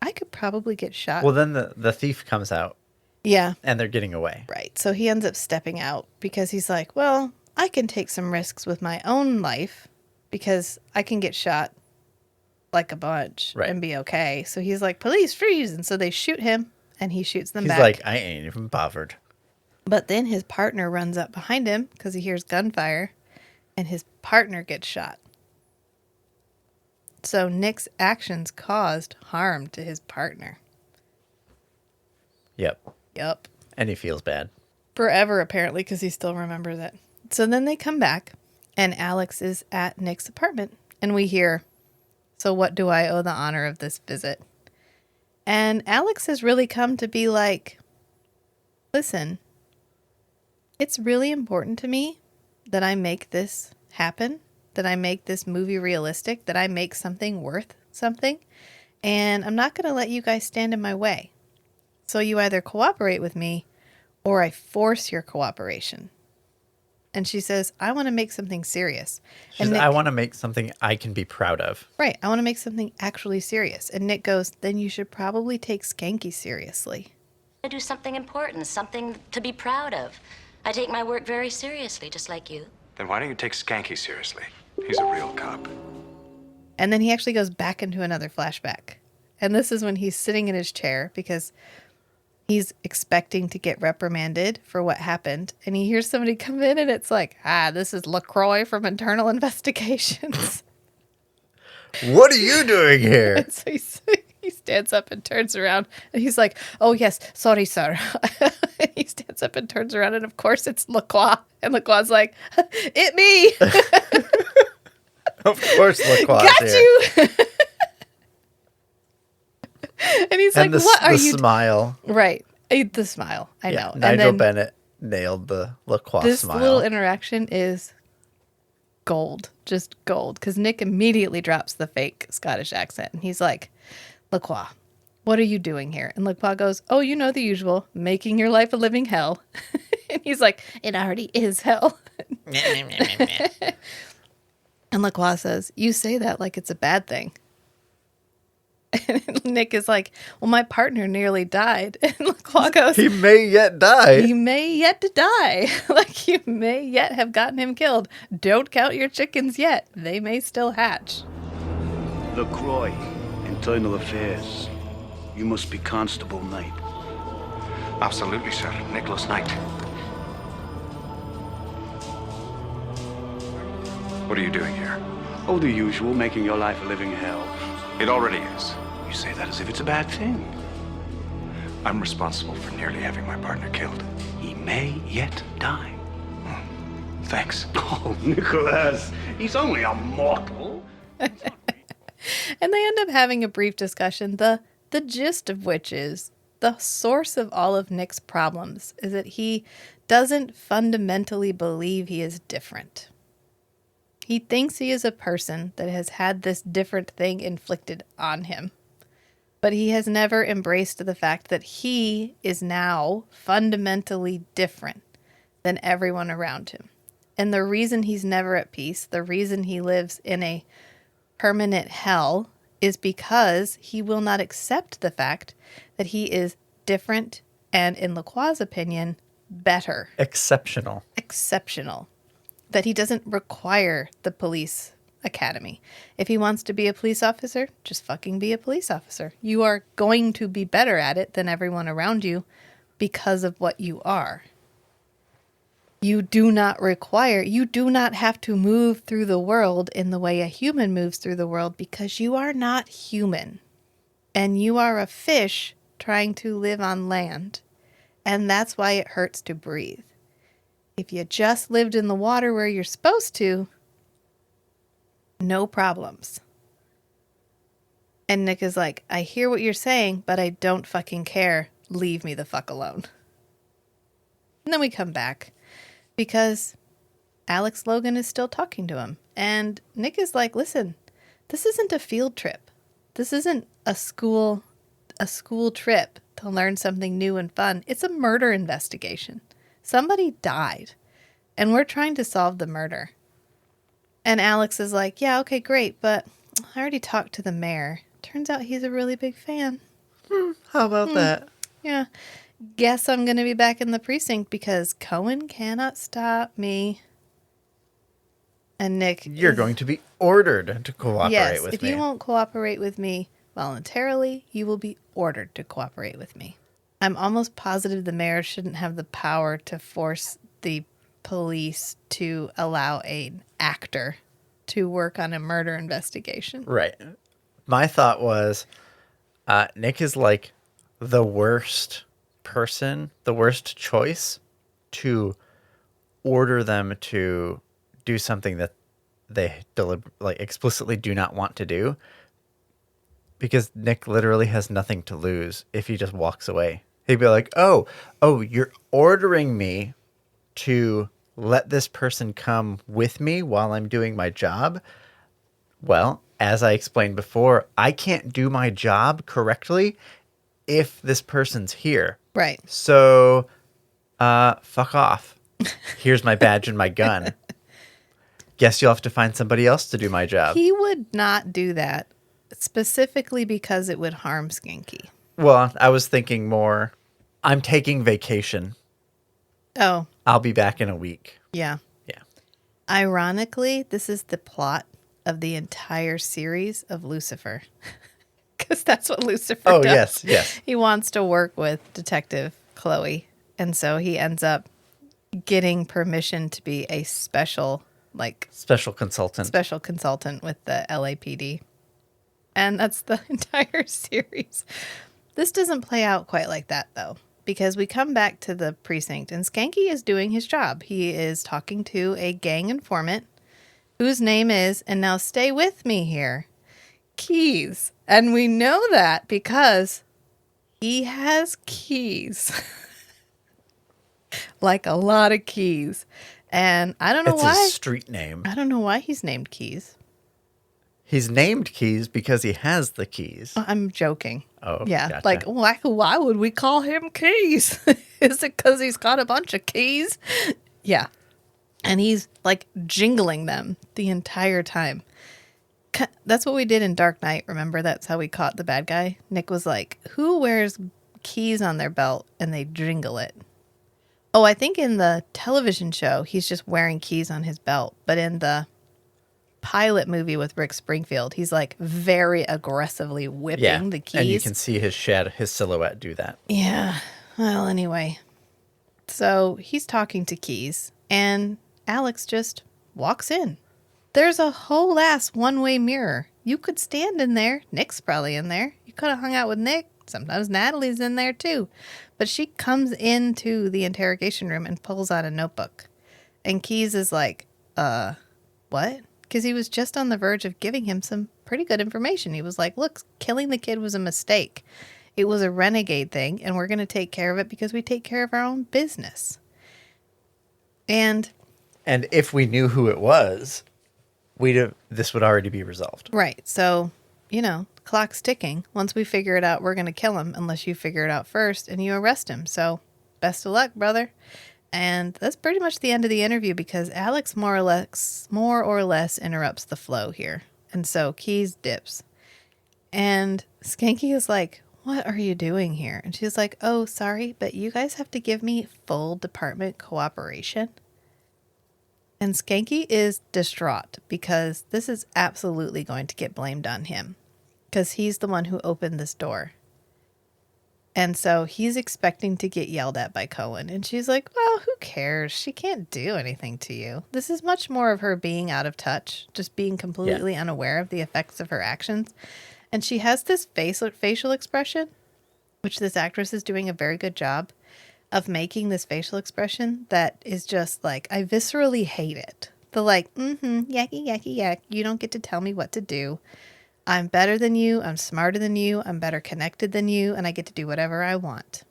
Speaker 4: I could probably get shot.
Speaker 5: Well, then the thief comes out.
Speaker 4: Yeah.
Speaker 5: And they're getting away.
Speaker 4: Right. So he ends up stepping out because he's like, well, I can take some risks with my own life because I can get shot like a bunch and be okay. So he's like, police, freeze. And so they shoot him and he shoots them back.
Speaker 5: He's like, I ain't even bothered.
Speaker 4: But then his partner runs up behind him because he hears gunfire and his partner gets shot. So Nick's actions caused harm to his partner.
Speaker 5: Yep.
Speaker 4: Yep.
Speaker 5: And he feels bad.
Speaker 4: Forever, apparently, because he still remembers it. So then they come back, and Alex is at Nick's apartment, and we hear, so what do I owe the honor of this visit? And Alex has really come to be like, listen, it's really important to me that I make this happen, that I make this movie realistic, that I make something worth something, and I'm not going to let you guys stand in my way. So you either cooperate with me or I force your cooperation. And she says, I want to make something serious.
Speaker 5: And Nick, I want to make something I can be proud of.
Speaker 4: Right. I want to make something actually serious. And Nick goes, then you should probably take Schanke seriously.
Speaker 2: I do something important, something to be proud of. I take my work very seriously, just like you.
Speaker 7: Then why don't you take Schanke seriously? He's a real cop.
Speaker 4: And then he actually goes back into another flashback. And this is when he's sitting in his chair because he's expecting to get reprimanded for what happened. And he hears somebody come in and it's like, this is LaCroix from Internal Investigations.
Speaker 5: What are you doing here?
Speaker 4: And so he stands up and turns around and he's like, oh, yes, sorry, sir. He stands up and turns around and of course it's LaCroix. And LaCroix's like, it me.
Speaker 5: Of course LaCroix.
Speaker 4: Got you. And he's like, what are you?
Speaker 5: The smile.
Speaker 4: Right. The smile. I know.
Speaker 5: Nigel Bennett nailed the LaCroix smile.
Speaker 4: This little interaction is gold. Just gold. Because Nick immediately drops the fake Scottish accent. And he's like, LaCroix, what are you doing here? And LaCroix goes, oh, you know the usual. Making your life a living hell. And he's like, it already is hell. And LaCroix says, you say that like it's a bad thing. And Nick is like, well, my partner nearly died. And LaCroix goes,
Speaker 5: he may yet die.
Speaker 4: He may yet die. Like you may yet have gotten him killed. Don't count your chickens yet. They may still hatch.
Speaker 9: LaCroix, Internal Affairs. You must be Constable Knight.
Speaker 7: Absolutely, sir. Nicholas Knight. What are you doing here?
Speaker 9: Oh, the usual, making your life a living hell.
Speaker 7: It already is.
Speaker 9: You say that as if it's a bad thing.
Speaker 7: I'm responsible for nearly having my partner killed.
Speaker 9: He may yet die. Thanks. Oh, Nicholas, he's only a mortal.
Speaker 4: And they end up having a brief discussion, the gist of which is the source of all of Nick's problems is that he doesn't fundamentally believe he is different. He thinks he is a person that has had this different thing inflicted on him. But he has never embraced the fact that he is now fundamentally different than everyone around him. And the reason he's never at peace, the reason he lives in a permanent hell, is because he will not accept the fact that he is different and, in Lacroix's opinion, better.
Speaker 5: Exceptional.
Speaker 4: That he doesn't require the police academy. If he wants to be a police officer, just fucking be a police officer. You are going to be better at it than everyone around you because of what you are. You do not have to move through the world in the way a human moves through the world because you are not human. And you are a fish trying to live on land. And that's why it hurts to breathe. If you just lived in the water where you're supposed to, no problems. And Nick is like, I hear what you're saying, but I don't fucking care. Leave me the fuck alone. And then we come back because Alex Logan is still talking to him. And Nick is like, listen, this isn't a field trip. This isn't a school trip to learn something new and fun. It's a murder investigation. Somebody died, and we're trying to solve the murder. And Alex is like, yeah, okay, great, but I already talked to the mayor. Turns out he's a really big fan.
Speaker 5: How about that?
Speaker 4: Yeah. Guess I'm going to be back in the precinct because Cohen cannot stop me. And Nick...
Speaker 5: You're going to be ordered to cooperate with me.
Speaker 4: Yes, if you won't cooperate with me voluntarily, you will be ordered to cooperate with me. I'm almost positive the mayor shouldn't have the power to force the police to allow an actor to work on a murder investigation.
Speaker 5: Right. My thought was, Nick is like the worst person, the worst choice to order them to do something that they explicitly do not want to do. Because Nick literally has nothing to lose if he just walks away. He'd be like, oh, you're ordering me to let this person come with me while I'm doing my job? Well, as I explained before, I can't do my job correctly if this person's here.
Speaker 4: Right.
Speaker 5: So, fuck off. Here's my badge and my gun. Guess you'll have to find somebody else to do my job.
Speaker 4: He would not do that. Specifically because it would harm Schanke.
Speaker 5: Well, I was thinking more, I'm taking vacation.
Speaker 4: Oh.
Speaker 5: I'll be back in a week.
Speaker 4: Yeah.
Speaker 5: Yeah.
Speaker 4: Ironically, this is the plot of the entire series of Lucifer. Because that's what Lucifer does.
Speaker 5: Yes.
Speaker 4: He wants to work with Detective Chloe. And so he ends up getting permission to be a special consultant with the LAPD. And that's the entire series. This doesn't play out quite like that, though, because we come back to the precinct, and Schanke is doing his job. He is talking to a gang informant whose name is, and now stay with me here, Keys. And we know that because he has keys. Like a lot of keys. And I don't know why.
Speaker 5: It's his street name.
Speaker 4: I don't know why he's named Keys.
Speaker 5: He's named Keys because he has the keys.
Speaker 4: I'm joking.
Speaker 5: Oh,
Speaker 4: yeah.
Speaker 5: gotcha.
Speaker 4: Why would we call him Keys? Is it because he's got a bunch of keys? Yeah. And he's like jingling them the entire time. That's what we did in Dark Knight. Remember, that's how we caught the bad guy. Nick was like, who wears keys on their belt and they jingle it? Oh, I think in the television show, he's just wearing keys on his belt. But in the pilot movie with Rick Springfield, he's like very aggressively whipping the keys.
Speaker 5: And you can see his silhouette do that.
Speaker 4: Yeah. Well, anyway. So he's talking to Keys, and Alex just walks in. There's a whole ass one-way mirror. You could stand in there. Nick's probably in there. You could have hung out with Nick. Sometimes Natalie's in there too. But she comes into the interrogation room and pulls out a notebook. And Keys is like, what? Because he was just on the verge of giving him some pretty good information. He was like, look, killing the kid was a mistake. It was a renegade thing, and we're going to take care of it because we take care of our own business. And
Speaker 5: if we knew who it was, this would already be resolved.
Speaker 4: Right. So, clock's ticking. Once we figure it out, we're going to kill him unless you figure it out first and you arrest him. So, best of luck, brother. And that's pretty much the end of the interview because Alex more or less interrupts the flow here. And so Keys dips. And Schanke is like, what are you doing here? And she's like, oh, sorry, but you guys have to give me full department cooperation. And Schanke is distraught because this is absolutely going to get blamed on him because he's the one who opened this door. And so he's expecting to get yelled at by Cohen. And she's like, well, who cares? She can't do anything to you. This is much more of her being out of touch, just being completely unaware of the effects of her actions. And she has this facial expression, which this actress is doing a very good job of making this facial expression that is just like, I viscerally hate it. The like, yucky, yucky, yuck. You don't get to tell me what to do. I'm better than you. I'm smarter than you. I'm better connected than you. And I get to do whatever I want.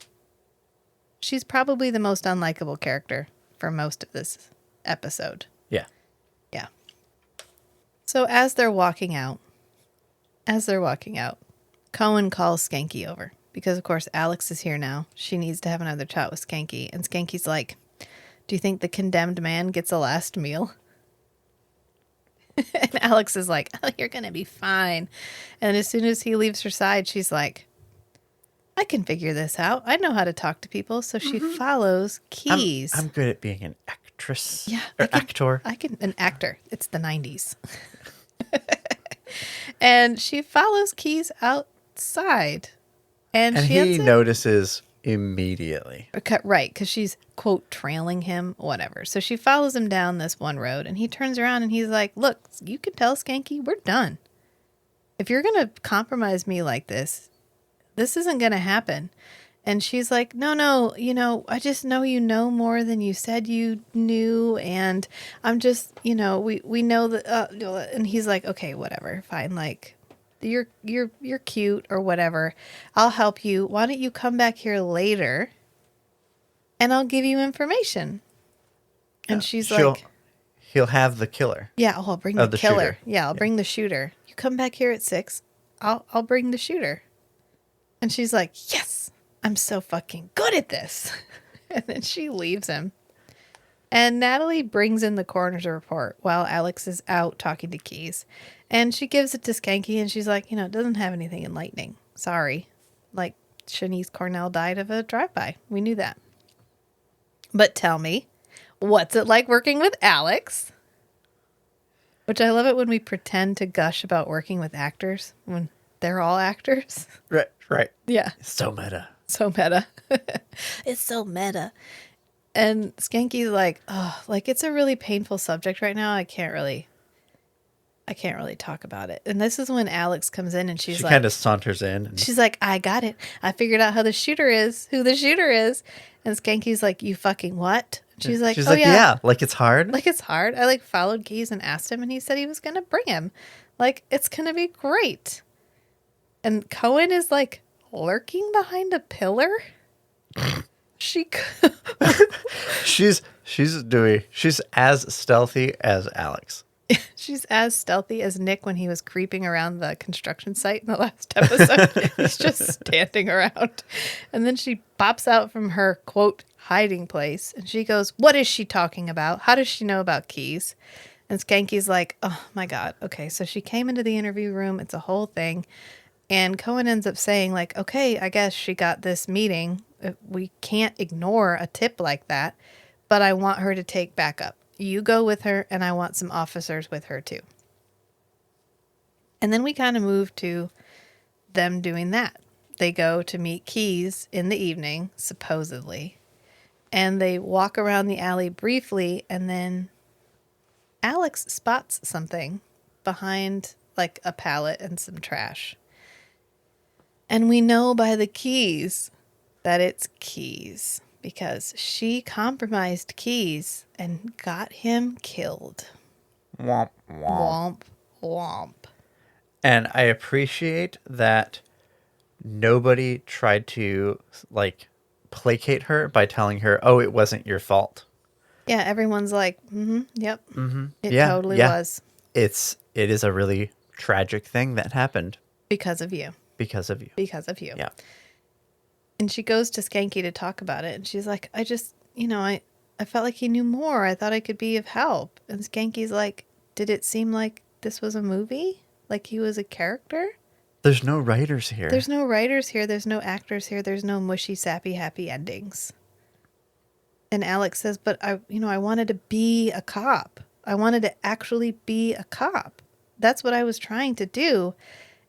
Speaker 4: She's probably the most unlikable character for most of this episode.
Speaker 5: Yeah.
Speaker 4: Yeah. So as they're walking out, Cohen calls Schanke over. Because, of course, Alex is here now. She needs to have another chat with Schanke. And Skanke's like, do you think the condemned man gets a last meal? And Alex is like, oh, you're going to be fine. And as soon as he leaves her side, she's like, I can figure this out. I know how to talk to people. So she follows Keys.
Speaker 5: I'm good at being an actress.
Speaker 4: Yeah.
Speaker 5: Or actor.
Speaker 4: An actor. It's the 90s. And she follows Keys outside. And he
Speaker 5: notices immediately.
Speaker 4: Right, because she's, quote, trailing him, whatever. So she follows him down this one road, and he turns around and he's like, look, you can tell Schanke, we're done. If you're going to compromise me like this isn't going to happen. And she's like, no, I just know you know more than you said you knew, and I'm just, we know that, and he's like, okay, whatever, fine, like, you're cute or whatever. I'll help you. Why don't you come back here later and I'll give you information? And she's like,
Speaker 5: he'll have the killer.
Speaker 4: Yeah, I'll bring the killer.
Speaker 5: Shooter.
Speaker 4: Yeah, I'll bring the shooter. You come back here at 6. I'll bring the shooter. And she's like, yes, I'm so fucking good at this. And then she leaves him. And Natalie brings in the coroner's report while Alex is out talking to Keys. And she gives it to Schanke, and she's like, it doesn't have anything enlightening. Sorry. Like, Shanice Cornell died of a drive-by. We knew that. But tell me, what's it like working with Alex? Which I love it when we pretend to gush about working with actors when they're all actors.
Speaker 5: Right.
Speaker 4: Yeah.
Speaker 5: So meta.
Speaker 4: So meta. It's so meta. And Skanke's like, oh, like, it's a really painful subject right now. I can't really talk about it. And this is when Alex comes in and she
Speaker 5: kind of saunters in.
Speaker 4: She's like, I got it. I figured out who the shooter is. And Skanke's like, you fucking what? She's like,
Speaker 5: yeah, like it's hard.
Speaker 4: Like it's hard. I followed Keys and asked him and he said he was going to bring him. Like, it's going to be great. And Cohen is like lurking behind a pillar.
Speaker 5: She's as stealthy as Alex.
Speaker 4: She's as stealthy as Nick when he was creeping around the construction site in the last episode. He's just standing around. And then she pops out from her, quote, hiding place. And she goes, what is she talking about? How does she know about Keys? And Skanke's like, oh, my God. Okay, so she came into the interview room. It's a whole thing. And Cohen ends up saying, like, okay, I guess she got this meeting. We can't ignore a tip like that. But I want her to take backup. You go with her, and I want some officers with her, too. And then we kind of move to them doing that. They go to meet Keys in the evening, supposedly. And they walk around the alley briefly, and then Alex spots something behind, like, a pallet and some trash. And we know by the keys that it's Keys. because she compromised Keys and got him killed.
Speaker 5: Womp womp.
Speaker 4: Womp, womp.
Speaker 5: And I appreciate that nobody tried to like placate her by telling her, "Oh, it wasn't your fault."
Speaker 4: Yeah, everyone's like, yep. It
Speaker 5: Yeah,
Speaker 4: totally
Speaker 5: yeah.
Speaker 4: was.
Speaker 5: It is a really tragic thing that happened
Speaker 4: Because of you.
Speaker 5: because of you.
Speaker 4: Because of you.
Speaker 5: Yeah.
Speaker 4: And she goes to Schanke to talk about it. And she's like, I just, I felt like he knew more. I thought I could be of help. And Skanke's like, did it seem like this was a movie? Like he was a character?
Speaker 5: There's no writers here.
Speaker 4: There's no writers here. There's no actors here. There's no mushy, sappy, happy endings. And Alex says, but I wanted to be a cop. I wanted to actually be a cop. That's what I was trying to do.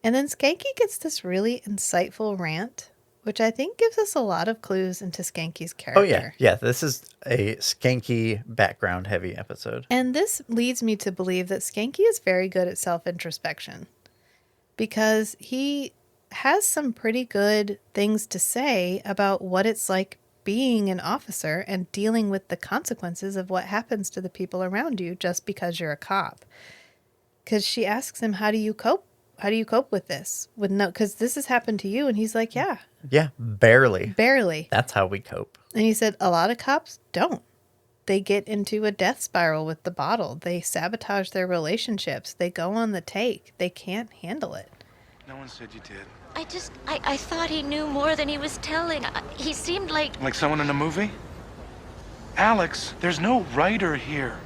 Speaker 4: And then Schanke gets this really insightful rant, which I think gives us a lot of clues into Skanke's character.
Speaker 5: Oh, yeah. Yeah, this is a Schanke background heavy episode.
Speaker 4: And this leads me to believe that Schanke is very good at self-introspection because he has some pretty good things to say about what it's like being an officer and dealing with the consequences of what happens to the people around you just because you're a cop. Because she asks him, how do you cope? How do you cope with this? Because this has happened to you. And he's like, yeah.
Speaker 5: Yeah, barely.
Speaker 4: Barely.
Speaker 5: That's how we cope.
Speaker 4: And he said, a lot of cops don't. They get into a death spiral with the bottle. They sabotage their relationships. They go on the take. They can't handle it.
Speaker 6: No one said you did.
Speaker 2: I thought he knew more than he was telling. He seemed like...
Speaker 6: Like someone in a movie? Alex, there's no writer here.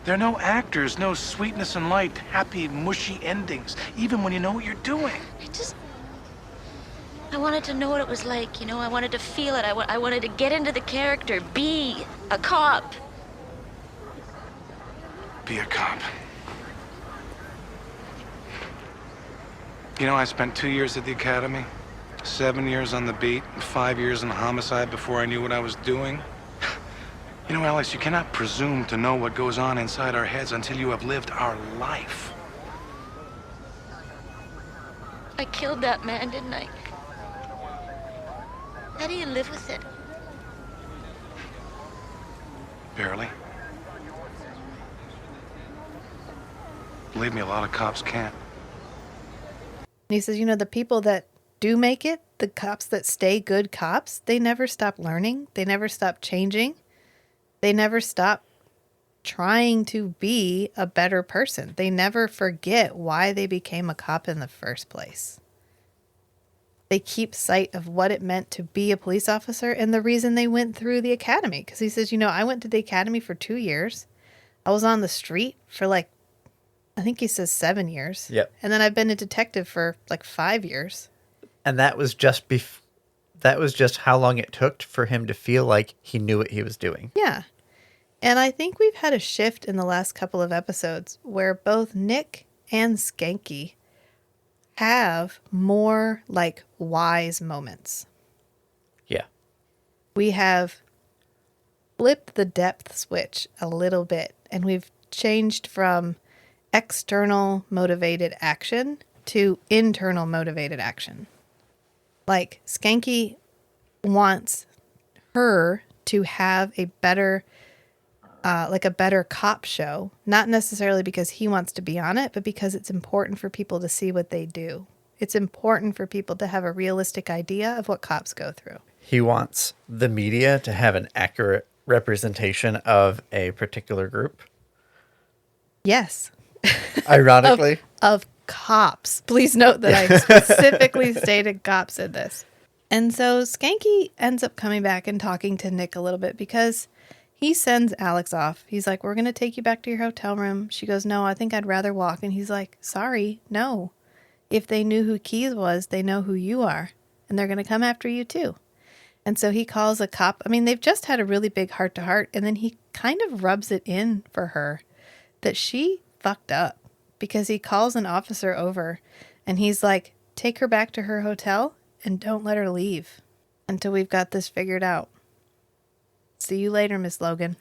Speaker 6: There are no actors, no sweetness and light, happy, mushy endings, even when you know what you're doing.
Speaker 2: I wanted to know what it was like, I wanted to feel it. I wanted to get into the character, be a cop.
Speaker 6: Be a cop. I spent 2 years at the academy, 7 years on the beat, and 5 years in homicide before I knew what I was doing. Alex, you cannot presume to know what goes on inside our heads until you have lived our life.
Speaker 2: I killed that man, didn't I? How do you live with it?
Speaker 6: Barely. Believe me, a lot of cops can't.
Speaker 4: And he says, the people that do make it, the cops that stay good cops, they never stop learning. They never stop changing. They never stop trying to be a better person. They never forget why they became a cop in the first place. They keep sight of what it meant to be a police officer and the reason they went through the academy. Because he says, I went to the academy for 2 years. I was on the street for I think he says 7 years.
Speaker 5: Yep.
Speaker 4: And then I've been a detective for 5 years.
Speaker 5: And that was just how long it took for him to feel like he knew what he was doing.
Speaker 4: Yeah. And I think we've had a shift in the last couple of episodes where both Nick and Schanke have more wise moments.
Speaker 5: Yeah.
Speaker 4: We have flipped the depth switch a little bit and we've changed from external motivated action to internal motivated action. Schanke wants her to have a better a better cop show, not necessarily because he wants to be on it, but because it's important for people to see what they do. It's important for people to have a realistic idea of what cops go through.
Speaker 5: He wants the media to have an accurate representation of a particular group.
Speaker 4: Yes.
Speaker 5: Ironically.
Speaker 4: of cops. Please note that I specifically stated cops in this. And so Schanke ends up coming back and talking to Nick a little bit because he sends Alex off. He's like, we're going to take you back to your hotel room. She goes, no, I think I'd rather walk. And he's like, sorry, no. If they knew who Keys was, they know who you are. And they're going to come after you too. And so he calls a cop. I mean, they've just had a really big heart-to-heart. And then he kind of rubs it in for her that she fucked up because he calls an officer over and he's like, take her back to her hotel and don't let her leave until we've got this figured out. See you later, Miss Logan.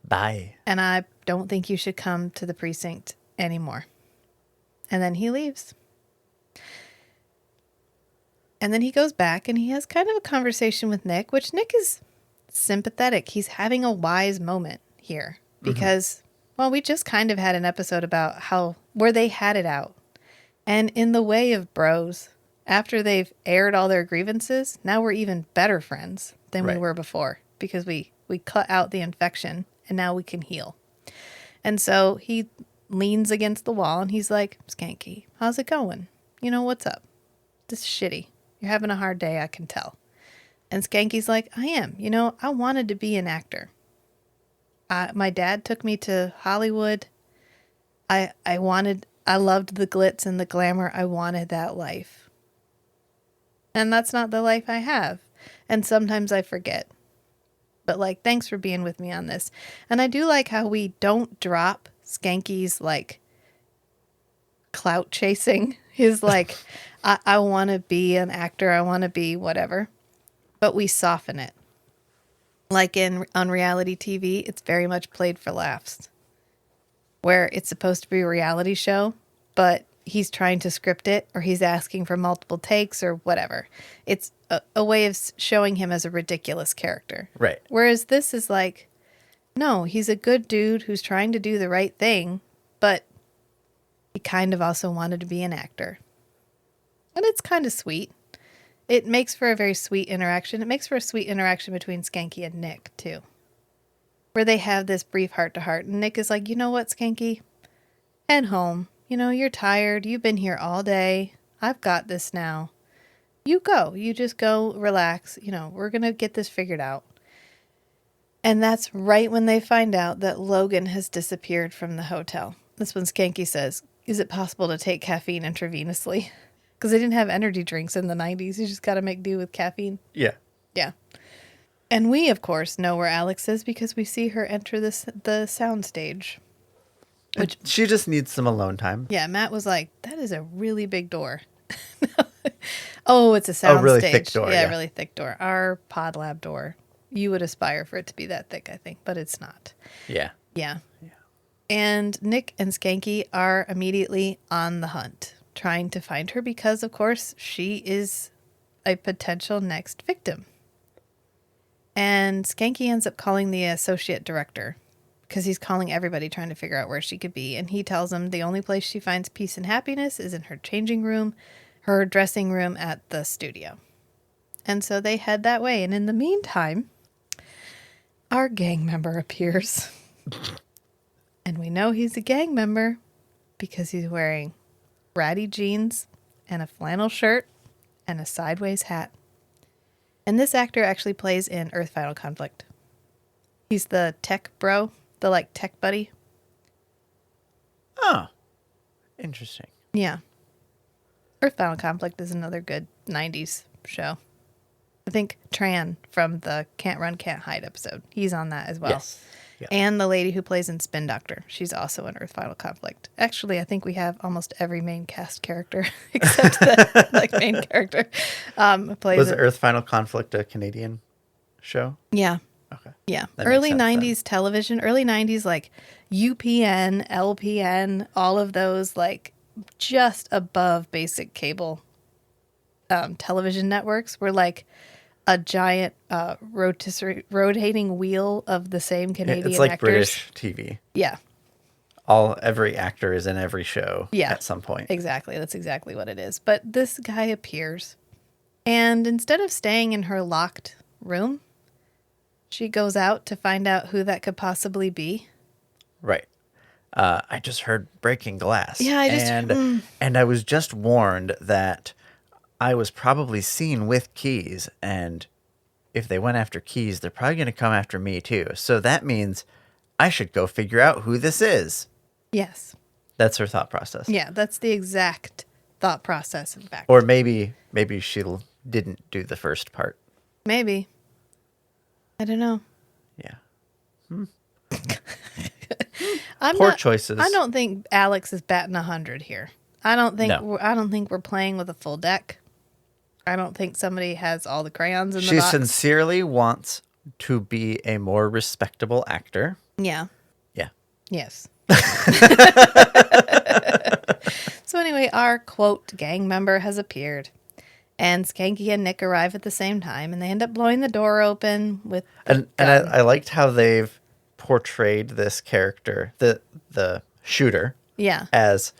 Speaker 5: Bye.
Speaker 4: And I don't think you should come to the precinct anymore. And then he leaves. And then he goes back and he has kind of a conversation with Nick, which Nick is sympathetic. He's having a wise moment here because, well, we just kind of had an episode about where they had it out. And in the way of bros, after they've aired all their grievances, now we're even better friends than we were before because we cut out the infection and now we can heal. And so he leans against the wall and he's like, Schanke, how's it going? You know, what's up? This is shitty. You're having a hard day, I can tell. And Skanky's like, I am. You know, I wanted to be an actor. My dad took me to Hollywood. I loved the glitz and the glamour. I wanted that life. And that's not the life I have. And sometimes I forget. But, like, thanks for being with me on this. And I do like how we don't drop Skanky's, like, clout chasing. His, like, I want to be an actor. I want to be whatever. But we soften it. Like on reality TV, it's very much played for laughs. Where it's supposed to be a reality show, but he's trying to script it or he's asking for multiple takes or whatever. It's a way of showing him as a ridiculous character.
Speaker 5: Right.
Speaker 4: Whereas this is like, no, he's a good dude who's trying to do the right thing, but he kind of also wanted to be an actor. And it's kind of sweet. It makes for a very sweet interaction. It makes for a sweet interaction between Schanke and Nick, too. Where they have this brief heart-to-heart. And Nick is like, you know what, Schanke? Head home. You know, you're tired. You've been here all day. I've got this now. You go. You just go relax. You know, we're going to get this figured out. And that's right when they find out that Logan has disappeared from the hotel. That's when Schanke says, is it possible to take caffeine intravenously? Because they didn't have energy drinks in the 90s. You just got to make do with caffeine.
Speaker 5: Yeah.
Speaker 4: Yeah. And we, of course, know where Alex is because we see her enter the soundstage.
Speaker 5: Which she just needs some alone time.
Speaker 4: Yeah, Matt was like, that is a really big door. Oh, it's a soundstage.
Speaker 5: Really thick door.
Speaker 4: Yeah, really thick door. Our pod lab door. You would aspire for it to be that thick, I think, but it's not.
Speaker 5: Yeah.
Speaker 4: Yeah. And Nick and Schanke are immediately on the hunt, trying to find her because, of course, she is a potential next victim. And Schanke ends up calling the associate director because he's calling everybody trying to figure out where she could be. And he tells him the only place she finds peace and happiness is in her changing room, her dressing room at the studio. And so they head that way. And in the meantime, our gang member appears. And we know he's a gang member because he's wearing ratty jeans and a flannel shirt and a sideways hat. And this actor actually plays in Earth Final Conflict. He's the tech bro, the like tech buddy.
Speaker 5: Oh, interesting.
Speaker 4: Yeah. Earth Final Conflict is another good 90s show. I think Tran from the Can't Run, Can't Hide episode. He's on that as well.
Speaker 5: Yes. Yeah.
Speaker 4: And the lady who plays in Spin Doctor. She's also in Earth Final Conflict. Actually, I think we have almost every main cast character except the like main character.
Speaker 5: Was Earth Final Conflict a Canadian show?
Speaker 4: Yeah.
Speaker 5: Okay.
Speaker 4: Yeah.
Speaker 5: That
Speaker 4: Early
Speaker 5: makes sense
Speaker 4: 90s television. Early 90s like UPN, LPN, all of those like just above basic cable television networks were like a giant rotating wheel of the same Canadian
Speaker 5: It's like
Speaker 4: actors.
Speaker 5: British TV.
Speaker 4: Yeah.
Speaker 5: Every actor is in every show at some point.
Speaker 4: Exactly. That's exactly what it is. But this guy appears, and instead of staying in her locked room, she goes out to find out who that could possibly be.
Speaker 5: Right. I just heard breaking glass.
Speaker 4: Yeah,
Speaker 5: and I was just warned that I was probably seen with keys, and if they went after keys, they're probably going to come after me too. So that means I should go figure out who this is.
Speaker 4: Yes.
Speaker 5: That's her thought process.
Speaker 4: Yeah, that's the exact thought process, in fact.
Speaker 5: Or maybe she didn't do the first part.
Speaker 4: Maybe. I don't know.
Speaker 5: Yeah.
Speaker 4: Poor
Speaker 5: choices.
Speaker 4: I don't think Alex is batting 100 here. I don't think we're playing with a full deck. I don't think somebody has all the crayons in the box.
Speaker 5: She sincerely wants to be a more respectable actor.
Speaker 4: Yeah.
Speaker 5: Yeah.
Speaker 4: Yes. So anyway, our quote gang member has appeared. And Schanke and Nick arrive at the same time, and they end up blowing the door open with
Speaker 5: and I liked how they've portrayed this character, the shooter, as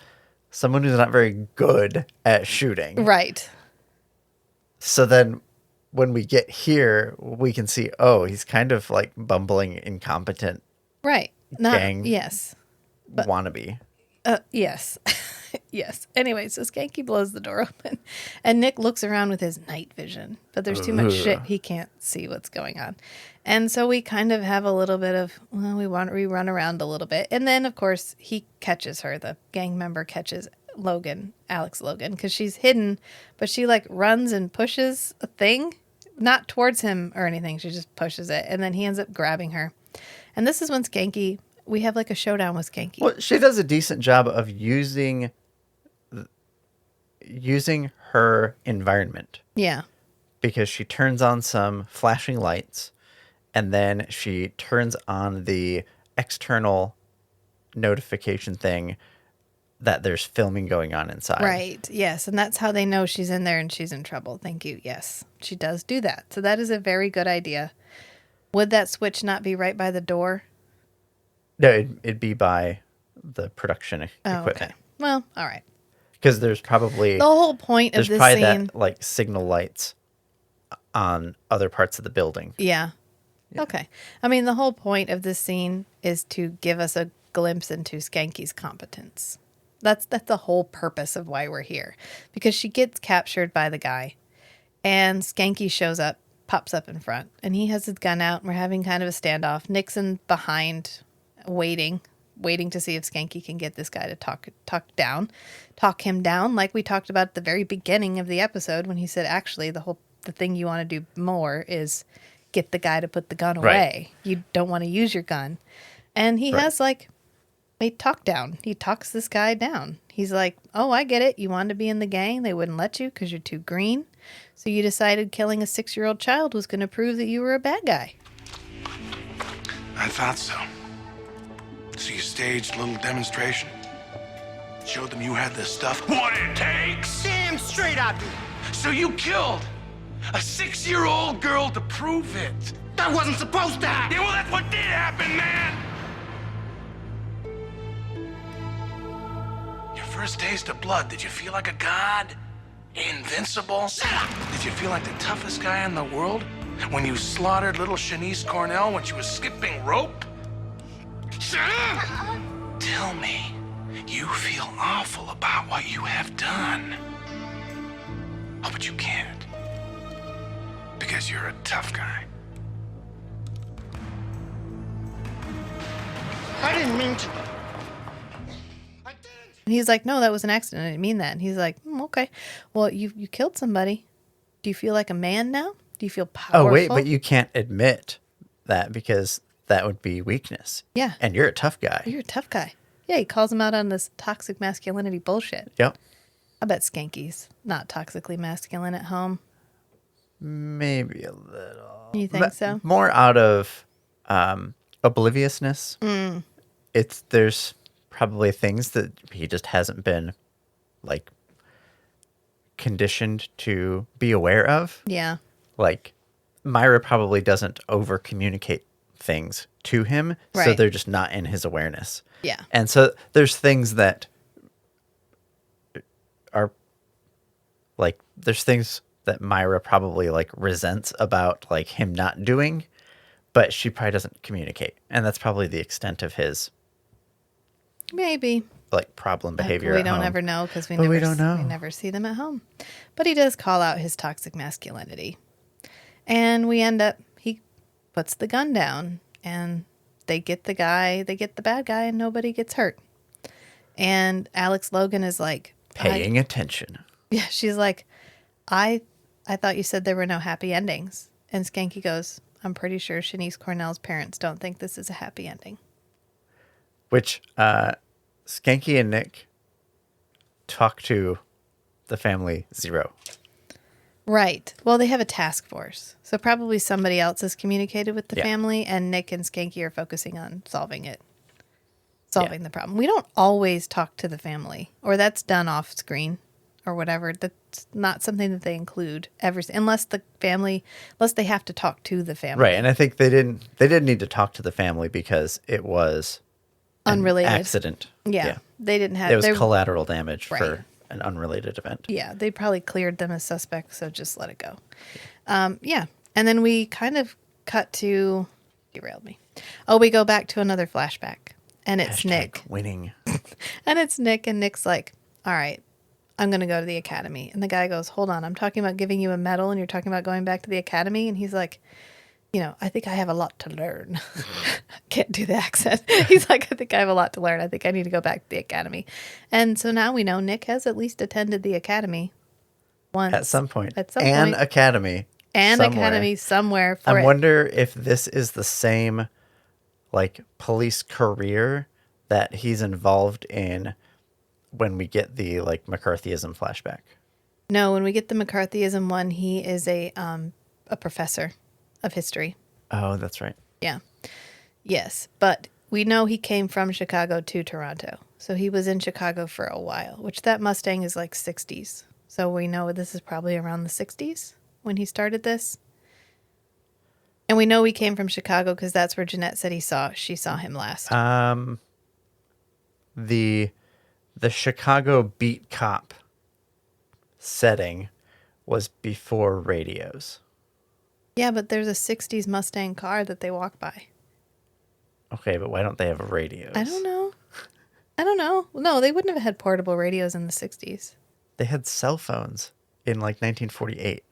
Speaker 5: someone who's not very good at shooting.
Speaker 4: Right.
Speaker 5: So then when we get here, we can see, oh, he's kind of like bumbling, incompetent.
Speaker 4: Right.
Speaker 5: Gang.
Speaker 4: Yes.
Speaker 5: Wannabe.
Speaker 4: Yes. Yes. Anyway, so Schanke blows the door open, and Nick looks around with his night vision, but there's too much shit. He can't see what's going on. And so we kind of have a little bit of, well, we run around a little bit. And then, of course, he catches her. The gang member catches Alex Logan, because she's hidden, but she like runs and pushes a thing, not towards him or anything. She just pushes it. And then he ends up grabbing her. And this is when we have like a showdown with Schanke.
Speaker 5: Well, she does a decent job of using her environment.
Speaker 4: Yeah.
Speaker 5: Because she turns on some flashing lights, and then she turns on the external notification thing that there's filming going on inside.
Speaker 4: Right. Yes. And that's how they know she's in there and she's in trouble. Thank you. Yes. She does do that. So that is a very good idea. Would that switch not be right by the door?
Speaker 5: No, it'd be by the production equipment.
Speaker 4: Okay. Well, all right.
Speaker 5: Because there's probably...
Speaker 4: The whole point of this
Speaker 5: probably
Speaker 4: scene...
Speaker 5: that, like, signal lights on other parts of the building.
Speaker 4: Yeah. Okay. I mean, the whole point of this scene is to give us a glimpse into Skanke's competence. That's the whole purpose of why we're here. Because she gets captured by the guy, and Schanke pops up in front, and he has his gun out, and we're having kind of a standoff. Nixon behind, waiting to see if Schanke can get this guy to talk him down, like we talked about at the very beginning of the episode when he said, actually, the thing you want to do more is get the guy to put the gun away.
Speaker 5: Right.
Speaker 4: You don't want to use your gun. And he has like a talk down. He talks this guy down. He's like, oh, I get it. You wanted to be in the gang. They wouldn't let you because you're too green. So you decided killing a 6-year-old child was going to prove that you were a bad guy.
Speaker 6: I thought so. So you staged a little demonstration? Showed them you had the stuff? What it takes?
Speaker 8: Damn straight I do.
Speaker 6: So you killed a 6-year-old girl to prove it?
Speaker 8: That wasn't supposed to happen.
Speaker 6: Yeah, well, that's what did happen, man! Your first taste of blood, did you feel like a god? Invincible?
Speaker 8: Shut up!
Speaker 6: Did you feel like the toughest guy in the world? When you slaughtered little Shanice Cornell when she was skipping rope? Shut up! Tell me, you feel awful about what you have done. Oh, but you can't. Because you're a tough guy.
Speaker 8: I didn't mean to.
Speaker 4: And he's like, no, that was an accident. I didn't mean that. And he's like, okay. Well, you killed somebody. Do you feel like a man now? Do you feel powerful?
Speaker 5: Oh, wait, but you can't admit that because that would be weakness.
Speaker 4: Yeah.
Speaker 5: And you're a tough guy.
Speaker 4: You're a tough guy. Yeah, he calls him out on this toxic masculinity bullshit.
Speaker 5: Yep.
Speaker 4: I bet Skanke's not toxically masculine at home.
Speaker 5: Maybe a little.
Speaker 4: You think so?
Speaker 5: More out of obliviousness. There's probably things that he just hasn't been like conditioned to be aware of.
Speaker 4: Yeah.
Speaker 5: Like Myra probably doesn't over communicate things to him, so
Speaker 4: Right.
Speaker 5: they're just not in his awareness.
Speaker 4: Yeah.
Speaker 5: And so there's things that are like there's things that Myra probably like resents about like him not doing, but she probably doesn't communicate. And that's probably the extent of his
Speaker 4: Maybe.
Speaker 5: like problem behavior.
Speaker 4: We
Speaker 5: at
Speaker 4: don't
Speaker 5: home.
Speaker 4: ever know because we
Speaker 5: don't know.
Speaker 4: We never see them at home. But he does call out his toxic masculinity. And he puts the gun down and they get the bad guy and nobody gets hurt. And Alex Logan is like
Speaker 5: Paying attention.
Speaker 4: Yeah, she's like, I thought you said there were no happy endings. And Schanke goes, I'm pretty sure Shanice Cornell's parents don't think this is a happy ending.
Speaker 5: Which Schanke and Nick talk to the family zero.
Speaker 4: Right. Well, they have a task force. So probably somebody else has communicated with the family, and Nick and Schanke are focusing on solving the problem. We don't always talk to the family, or that's done off screen. or whatever. That's not something that they include unless they have to talk to the family.
Speaker 5: Right, and I think they didn't need to talk to the family because it was
Speaker 4: Unrelated
Speaker 5: an accident.
Speaker 4: Yeah. They didn't have...
Speaker 5: It was collateral damage
Speaker 4: Right.
Speaker 5: for an unrelated event.
Speaker 4: Yeah, they probably cleared them as suspects, so just let it go. Yeah. And then we kind of cut to... Derailed me. Oh, we go back to another flashback. And it's
Speaker 5: Hashtag
Speaker 4: Nick.
Speaker 5: winning.
Speaker 4: And it's Nick, and Nick's like, all right, I'm going to go to the academy. And the guy goes, hold on, I'm talking about giving you a medal, and you're talking about going back to the academy? And he's like, I think I have a lot to learn. Can't do the accent. He's like, I think I have a lot to learn. I think I need to go back to the academy. And so now we know Nick has at least attended the academy once.
Speaker 5: At some point.
Speaker 4: An
Speaker 5: academy.
Speaker 4: And
Speaker 5: somewhere.
Speaker 4: academy somewhere.
Speaker 5: I wonder if this is the same, police career that he's involved in when we get the, McCarthyism flashback.
Speaker 4: No, when we get the McCarthyism one, he is a professor of history.
Speaker 5: Oh, that's right.
Speaker 4: Yeah. Yes. But we know he came from Chicago to Toronto. So he was in Chicago for a while, which that Mustang is 60s. So we know this is probably around the 60s when he started this. And we know he came from Chicago because that's where Jeanette said she saw him last.
Speaker 5: The Chicago beat cop setting was before radios.
Speaker 4: Yeah, but there's a 60s Mustang car that they walk by.
Speaker 5: Okay, but why don't they have radios?
Speaker 4: I don't know. No, they wouldn't have had portable radios in the 60s.
Speaker 5: They had cell phones in 1948.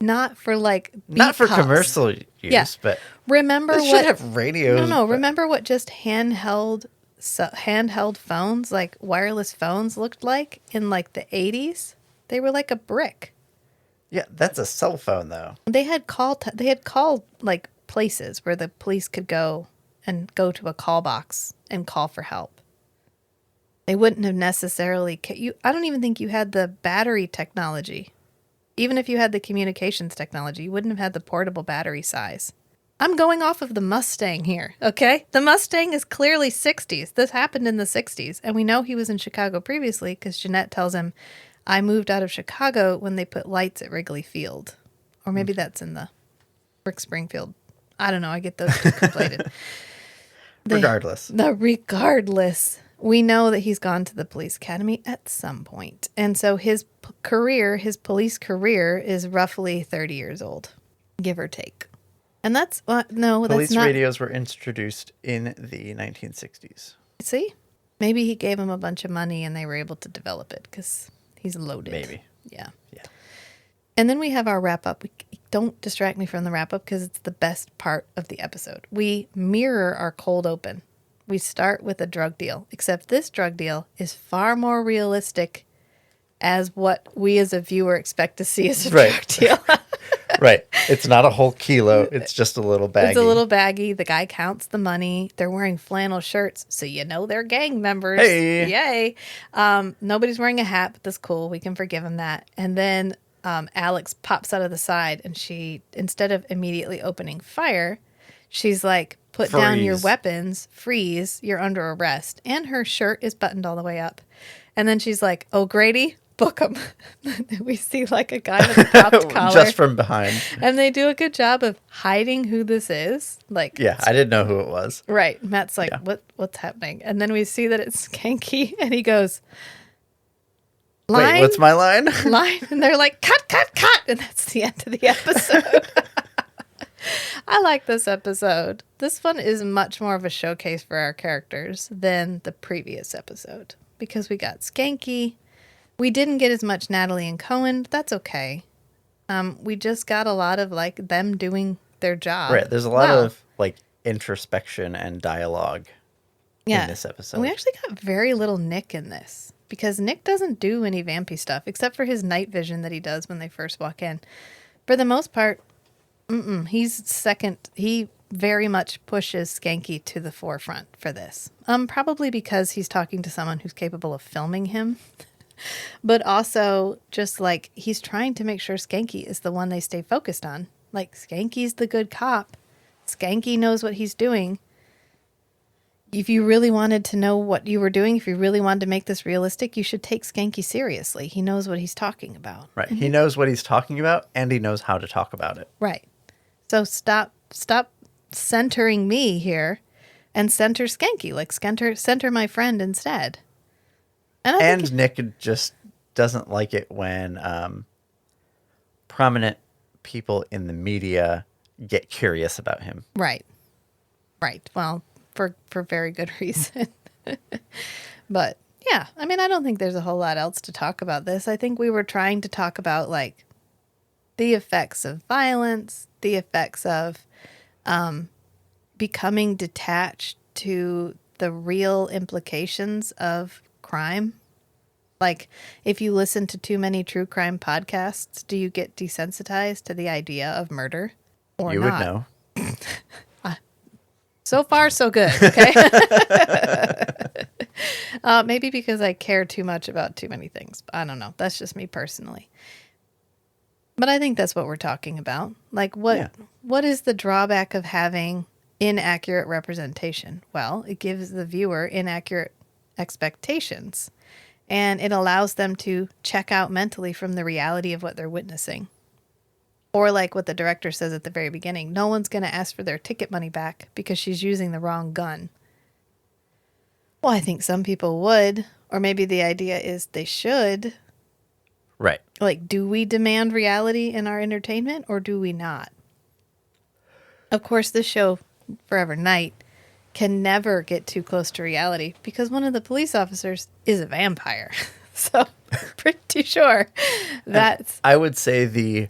Speaker 4: Not for
Speaker 5: not for
Speaker 4: cops.
Speaker 5: Commercial use, but
Speaker 4: remember
Speaker 5: they should have radios.
Speaker 4: No, remember what just handheld phones, wireless phones, looked like in the 80s? They were like a brick.
Speaker 5: Yeah, that's a cell phone though.
Speaker 4: They had called places where the police could go to a call box and call for help. They wouldn't have necessarily... I don't even think you had the battery technology. Even if you had the communications technology, you wouldn't have had the portable battery size. I'm going off of the Mustang here, okay? The Mustang is clearly 60s. This happened in the 60s. And we know he was in Chicago previously because Jeanette tells him, I moved out of Chicago when they put lights at Wrigley Field. Or maybe that's in the Rick Springfield. I don't know. I get those two conflated.
Speaker 5: Regardless.
Speaker 4: Regardless, we know that he's gone to the police academy at some point. And so his police career is roughly 30 years old, give or take. And that's, no,
Speaker 5: police
Speaker 4: that's not.
Speaker 5: radios were introduced in the 1960s.
Speaker 4: See? Maybe he gave him a bunch of money and they were able to develop it because he's loaded.
Speaker 5: Maybe.
Speaker 4: Yeah.
Speaker 5: Yeah.
Speaker 4: And then we have our wrap up. Don't distract me from the wrap up because it's the best part of the episode. We mirror our cold open. We start with a drug deal, except this drug deal is far more realistic as what we as a viewer expect to see as a drug deal.
Speaker 5: Right. It's not a whole kilo. It's just a little baggie.
Speaker 4: It's a little baggie. The guy counts the money. They're wearing flannel shirts, so they're gang members.
Speaker 5: Hey.
Speaker 4: Yay. Nobody's wearing a hat, but that's cool. We can forgive him that. And then Alex pops out of the side, and she, instead of immediately opening fire, she's like, put down your weapons, freeze, you're under arrest. And her shirt is buttoned all the way up. And then she's like, O'Grady, book him. We see a guy with a popped collar.
Speaker 5: Just from behind.
Speaker 4: And they do a good job of hiding who this is.
Speaker 5: Yeah, I didn't know who it was.
Speaker 4: Right. Matt's like, what's happening? And then we see that it's Schanke, and he goes, line?
Speaker 5: Wait, what's my line?
Speaker 4: Line. And they're like, cut, cut, cut. And that's the end of the episode. I like this episode. This one is much more of a showcase for our characters than the previous episode because we got Schanke. We didn't get as much Natalie and Cohen. That's okay. We just got a lot of them doing their job.
Speaker 5: Right. There's a lot of introspection and dialogue in this episode.
Speaker 4: And we actually got very little Nick in this because Nick doesn't do any vampy stuff except for his night vision that he does when they first walk in. For the most part, he's second. He very much pushes Schanke to the forefront for this. Probably because he's talking to someone who's capable of filming him. But also just he's trying to make sure Schanke is the one they stay focused on. Schanke's the good cop. Schanke knows what he's doing. if you really wanted to know what you were doing, if you really wanted to make this realistic, you should take Schanke seriously. He knows what he's talking about.
Speaker 5: Right. He knows what he's talking about, and he knows how to talk about it.
Speaker 4: Right. So stop centering me here and center Schanke. Like center my friend instead.
Speaker 5: And Nick just doesn't like it when prominent people in the media get curious about him.
Speaker 4: Right. Right. Well, for very good reason. But yeah, I mean, I don't think there's a whole lot else to talk about this. I think we were trying to talk about like the effects of violence, the effects of becoming detached to the real implications of crime. Like, if you listen to too many true crime podcasts, do you get desensitized to the idea of murder or
Speaker 5: you
Speaker 4: not?
Speaker 5: would know.
Speaker 4: So far, so good. Okay. Maybe because I care too much about too many things. I don't know. That's just me personally. But I think that's what we're talking about. Like, what is the drawback of having inaccurate representation? Well, it gives the viewer inaccurate expectations, and it allows them to check out mentally from the reality of what they're witnessing. Or like what the director says at the very beginning, no one's going to ask for their ticket money back because she's using the wrong gun. Well, I think some people would, or maybe the idea is they should.
Speaker 5: Right.
Speaker 4: Like, do we demand reality in our entertainment or do we not? Of course, this show, Forever Night, can never get too close to reality because one of the police officers is a vampire. So, pretty sure that's...
Speaker 5: And I would say the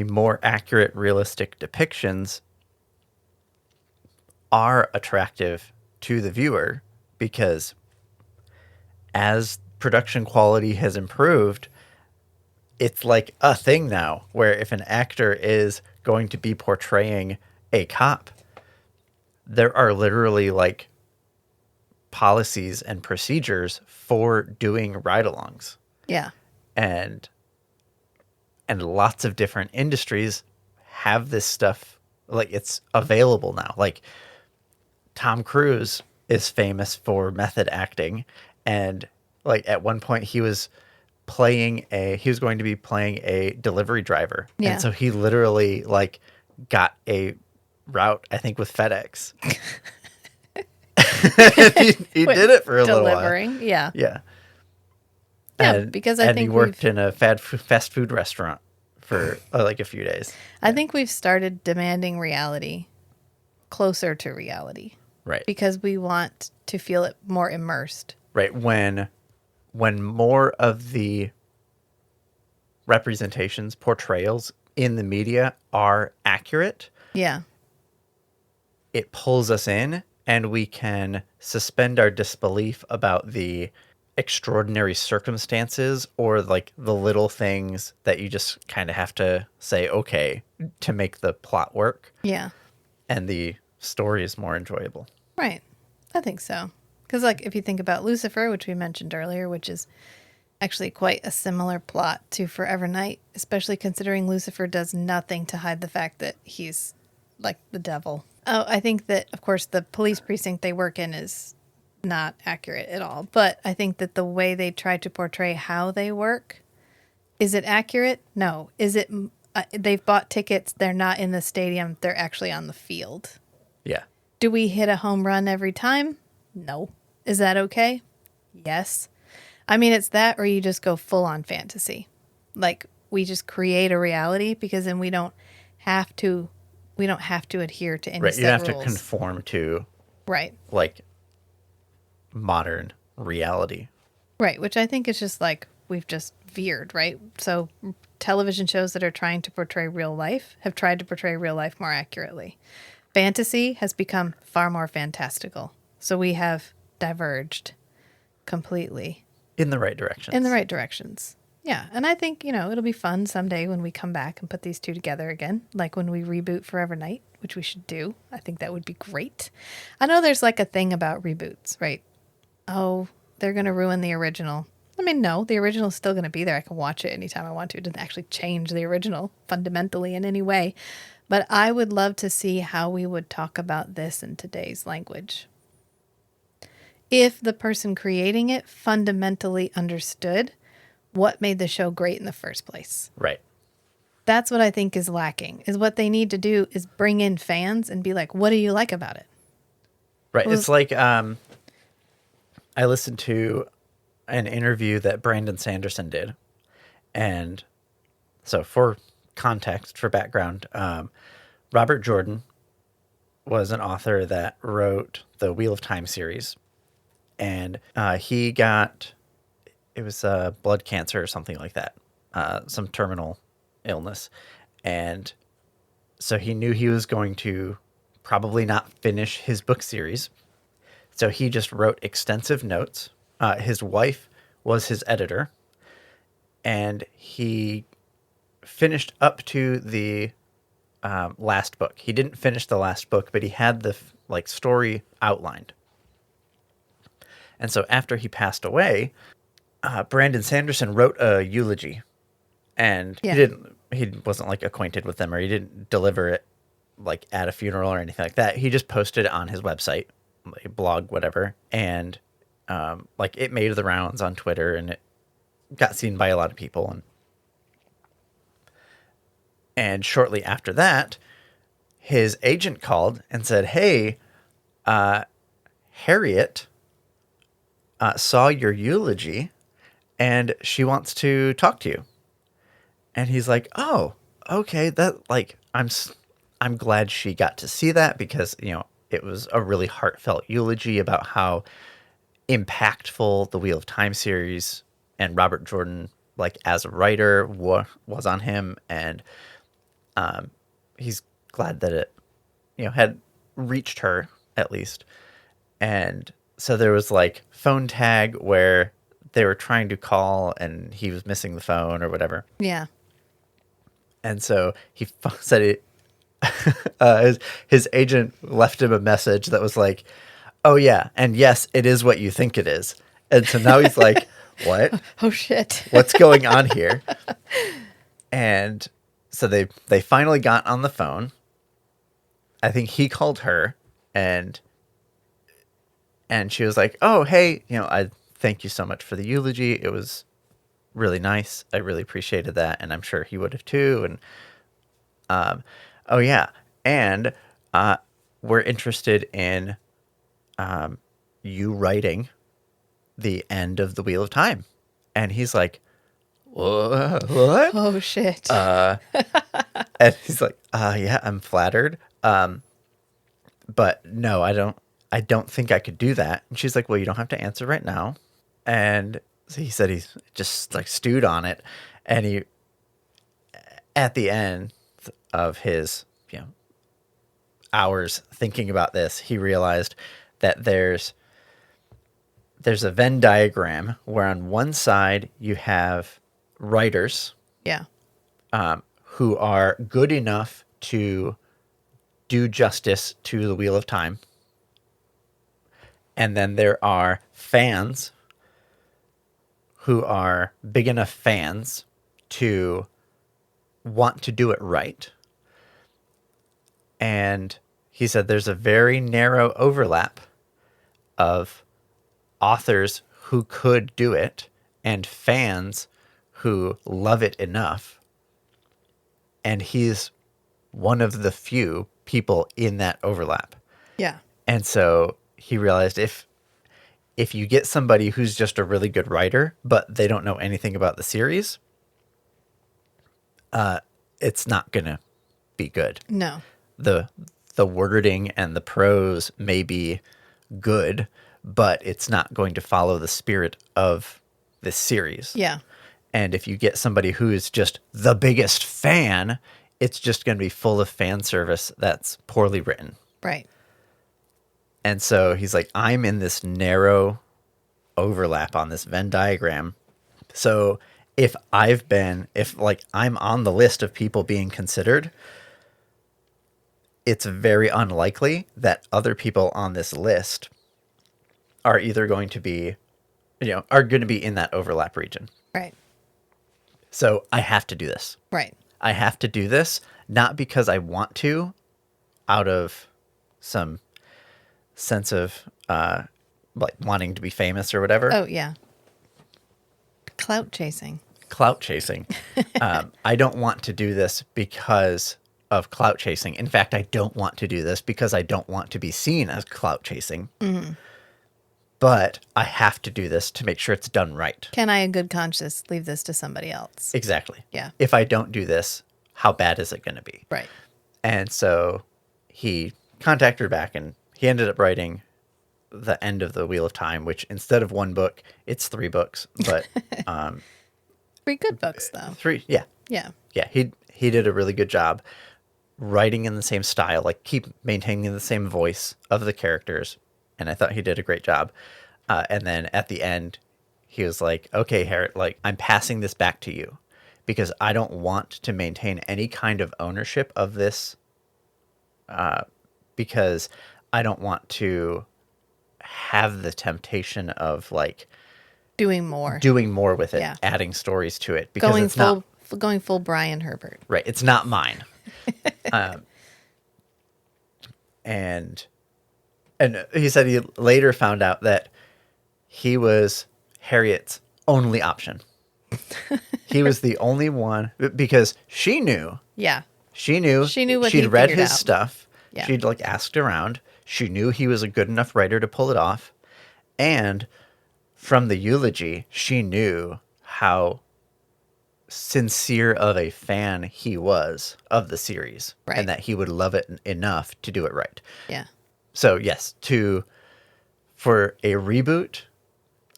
Speaker 5: more accurate, realistic depictions are attractive to the viewer because as production quality has improved, it's like a thing now where if an actor is going to be portraying a cop, there are literally like policies and procedures for doing ride-alongs.
Speaker 4: Yeah.
Speaker 5: And lots of different industries have this stuff, like it's available now. Like Tom Cruise is famous for method acting, and like at one point he was going to be playing a delivery driver.
Speaker 4: Yeah.
Speaker 5: And so he literally like got a route, I think with FedEx. he did it for a little while.
Speaker 4: Delivering, yeah.
Speaker 5: Yeah.
Speaker 4: Yeah, because I think
Speaker 5: he worked in a fast food restaurant for like a few days.
Speaker 4: I think we've started demanding reality closer to reality.
Speaker 5: Right.
Speaker 4: Because we want to feel it more immersed.
Speaker 5: Right. When more of the representations, portrayals in the media are accurate,
Speaker 4: yeah,
Speaker 5: it pulls us in and we can suspend our disbelief about the extraordinary circumstances or like the little things that you just kind of have to say okay to make the plot work.
Speaker 4: Yeah.
Speaker 5: And the story is more enjoyable.
Speaker 4: Right. I think so. Because like if you think about Lucifer, which we mentioned earlier, which is actually quite a similar plot to Forever Night, especially considering Lucifer does nothing to hide the fact that he's like the devil. Oh, I think that, of course, the police precinct they work in is not accurate at all. But I think that the way they try to portray how they work, is it accurate? No. Is it, they've bought tickets, they're not in the stadium, they're actually on the field.
Speaker 5: Yeah.
Speaker 4: Do we hit a home run every time? No. Is that okay? Yes. I mean, it's that or you just go full on fantasy. Like we just create a reality because then we don't have to adhere to any
Speaker 5: right.
Speaker 4: set
Speaker 5: You have
Speaker 4: rules.
Speaker 5: to conform to
Speaker 4: right.
Speaker 5: Like modern reality.
Speaker 4: Right, which I think is just like we've just veered, right? So television shows that are trying to portray real life have tried to portray real life more accurately. Fantasy has become far more fantastical. So we have diverged completely.
Speaker 5: In the right directions.
Speaker 4: In the right directions. Yeah. And I think, it'll be fun someday when we come back and put these two together again. Like when we reboot Forever Night, which we should do. I think that would be great. I know there's like a thing about reboots, right? Oh, they're going to ruin the original. I mean, no, the original is still going to be there. I can watch it anytime I want to. It doesn't actually change the original fundamentally in any way. But I would love to see how we would talk about this in today's language. if the person creating it fundamentally understood what made the show great in the first place.
Speaker 5: Right.
Speaker 4: That's what I think is lacking, is what they need to do is bring in fans and be like, what do you like about it?
Speaker 5: Right. It's like I listened to an interview that Brandon Sanderson did. And so for context, for background, Robert Jordan was an author that wrote the Wheel of Time series. And he got, it was blood cancer or something like that, some terminal illness. And so he knew he was going to probably not finish his book series. So he just wrote extensive notes. His wife was his editor. And he finished up to the last book. He didn't finish the last book, but he had the story outlined. And so after he passed away, Brandon Sanderson wrote a eulogy, and he wasn't like acquainted with them, or he didn't deliver it like at a funeral or anything like that. He just posted it on his website, like blog, whatever, and like it made the rounds on Twitter, and it got seen by a lot of people. And shortly after that, his agent called and said, "Hey, Harriet saw your eulogy, and she wants to talk to you." And he's like, "Oh, okay. That I'm glad she got to see that, because it was a really heartfelt eulogy about how impactful the Wheel of Time series and Robert Jordan, like as a writer, was on him, and he's glad that it had reached her at least." And so there was like phone tag where they were trying to call and he was missing the phone or whatever.
Speaker 4: Yeah.
Speaker 5: And so he said it, his agent left him a message that was like, "Oh yeah, and yes, it is what you think it is." And so now he's like, "What?
Speaker 4: Oh shit.
Speaker 5: What's going on here?" And so they finally got on the phone. I think he called her, and she was like, "Oh, hey, I thank you so much for the eulogy. It was really nice. I really appreciated that, and I'm sure he would have too." And oh yeah, and we're interested in you writing the end of the Wheel of Time. And he's like, "What?
Speaker 4: Oh shit."
Speaker 5: And he's like, "Yeah, I'm flattered. But no, I don't think I could do that." And she's like, "Well, you don't have to answer right now." And so he said he's just like stewed on it. And he, at the end of his, hours thinking about this, he realized that there's a Venn diagram where on one side you have writers, who are good enough to do justice to the Wheel of Time. And then there are fans who are big enough fans to want to do it right. And he said there's a very narrow overlap of authors who could do it and fans who love it enough. And he's one of the few people in that overlap.
Speaker 4: Yeah.
Speaker 5: And so he realized if you get somebody who's just a really good writer, but they don't know anything about the series, it's not going to be good.
Speaker 4: No.
Speaker 5: The wording and the prose may be good, but it's not going to follow the spirit of this series.
Speaker 4: Yeah.
Speaker 5: And if you get somebody who is just the biggest fan, it's just going to be full of fan service that's poorly written.
Speaker 4: Right.
Speaker 5: And so he's like, I'm in this narrow overlap on this Venn diagram. So if I'm on the list of people being considered, it's very unlikely that other people on this list are either going to be, are going to be in that overlap region.
Speaker 4: Right.
Speaker 5: So I have to do this.
Speaker 4: Right.
Speaker 5: I have to do this, not because I want to, out of some sense of like wanting to be famous or whatever.
Speaker 4: Oh, yeah. Clout chasing.
Speaker 5: Clout chasing. I don't want to do this because of clout chasing. In fact, I don't want to do this because I don't want to be seen as clout chasing. Mm-hmm. But I have to do this to make sure it's done right.
Speaker 4: Can I, in good conscience, leave this to somebody else?
Speaker 5: Exactly.
Speaker 4: Yeah.
Speaker 5: If I don't do this, how bad is it going to be?
Speaker 4: Right.
Speaker 5: And so he contacted her back, and he ended up writing the end of the Wheel of Time, which instead of 1 book, it's 3 books. But
Speaker 4: 3 good books, though.
Speaker 5: 3, yeah.
Speaker 4: Yeah.
Speaker 5: Yeah, he did a really good job writing in the same style, like keep maintaining the same voice of the characters. And I thought he did a great job. And then at the end, he was like, okay, Harriet, like, I'm passing this back to you because I don't want to maintain any kind of ownership of this because I don't want to have the temptation of, like,
Speaker 4: Doing more
Speaker 5: with it,
Speaker 4: Yeah.
Speaker 5: adding stories to it because
Speaker 4: going full Brian Herbert.
Speaker 5: Right. It's not mine. And he said he later found out that he was Harriet's only option. He was the only one because she knew.
Speaker 4: Yeah.
Speaker 5: She knew
Speaker 4: what
Speaker 5: she'd
Speaker 4: he
Speaker 5: read
Speaker 4: figured
Speaker 5: his
Speaker 4: out.
Speaker 5: stuff.
Speaker 4: Yeah.
Speaker 5: She'd like asked around. She knew he was a good enough writer to pull it off. And from the eulogy, she knew how sincere of a fan he was of the series.
Speaker 4: Right.
Speaker 5: And that he would love it enough to do it right.
Speaker 4: Yeah.
Speaker 5: So yes, for a reboot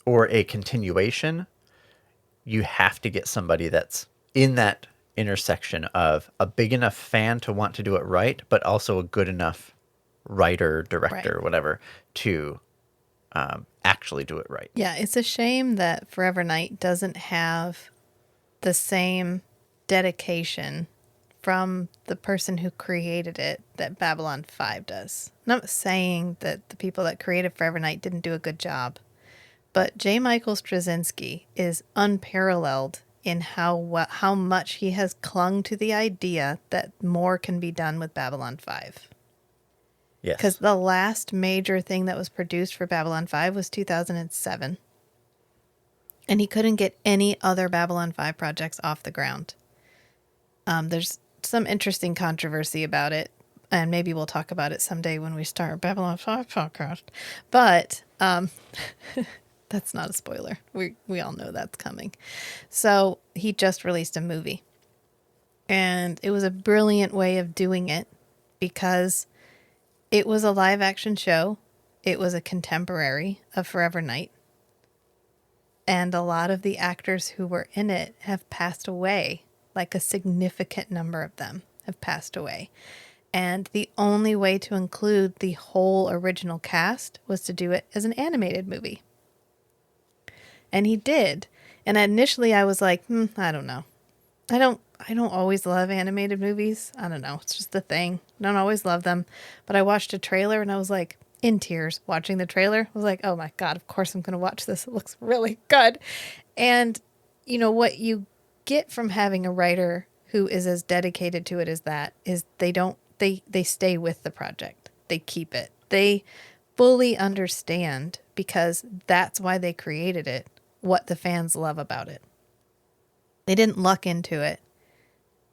Speaker 5: or a continuation, you have to get somebody that's in that intersection of a big enough fan to want to do it right, but also a good enough writer, director,
Speaker 4: Right.
Speaker 5: whatever, to actually do it right.
Speaker 4: Yeah, it's a shame that Forever Night doesn't have the same dedication from the person who created it that Babylon 5 does. I'm not saying that the people that created Forever Night didn't do a good job, but J. Michael Straczynski is unparalleled in how much he has clung to the idea that more can be done with Babylon 5.
Speaker 5: Yes.
Speaker 4: Because the last major thing that was produced for Babylon 5 was 2007. And he couldn't get any other Babylon 5 projects off the ground. There's some interesting controversy about it, and maybe we'll talk about it someday when we start our Babylon 5 podcast. But that's not a spoiler. We all know that's coming. So he just released a movie. And it was a brilliant way of doing it because it was a live action show. It was a contemporary of Forever Night. And a lot of the actors who were in it have passed away. Like a significant number of them have passed away. And the only way to include the whole original cast was to do it as an animated movie. And he did. And initially I was like, I don't know. I don't always love animated movies. I don't know. It's just the thing. I don't always love them. But I watched a trailer and I was like in tears watching the trailer. I was like, oh my God, of course I'm going to watch this. It looks really good. And you know what you get from having a writer who is as dedicated to it as that is they stay with the project. They keep it. They fully understand, because that's why they created it, what the fans love about it. They didn't luck into it.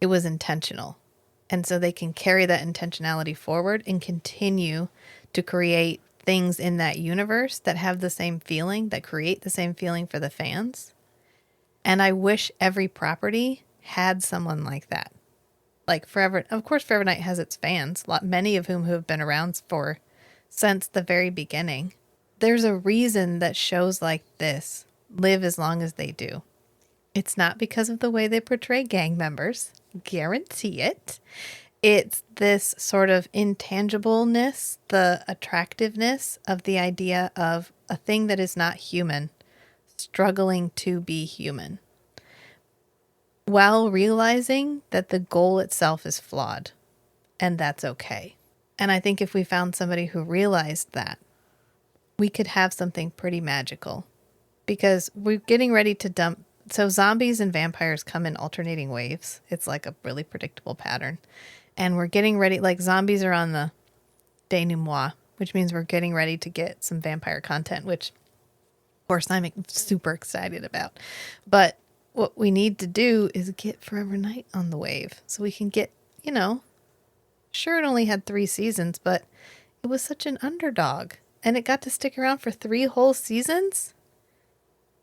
Speaker 4: It was intentional. And so they can carry that intentionality forward and continue to create things in that universe that have the same feeling, that create the same feeling for the fans. And I wish every property had someone like that. Like Forever, of course, Forever Night has its fans, many of whom have been around since the very beginning. There's a reason that shows like this live as long as they do. It's not because of the way they portray gang members. Guarantee it. It's this sort of intangibleness, the attractiveness of the idea of a thing that is not human struggling to be human, while realizing that the goal itself is flawed, and that's okay. And I think if we found somebody who realized that, we could have something pretty magical, because we're getting ready to dump. So zombies and vampires come in alternating waves. It's like a really predictable pattern. And we're getting ready, like zombies are on the denouement. which means we're getting ready to get some vampire content, which, of course, I'm super excited about. But what we need to do is get Forever Night on the wave so we can get, sure, it only had 3 seasons, but it was such an underdog. And it got to stick around for 3 whole seasons.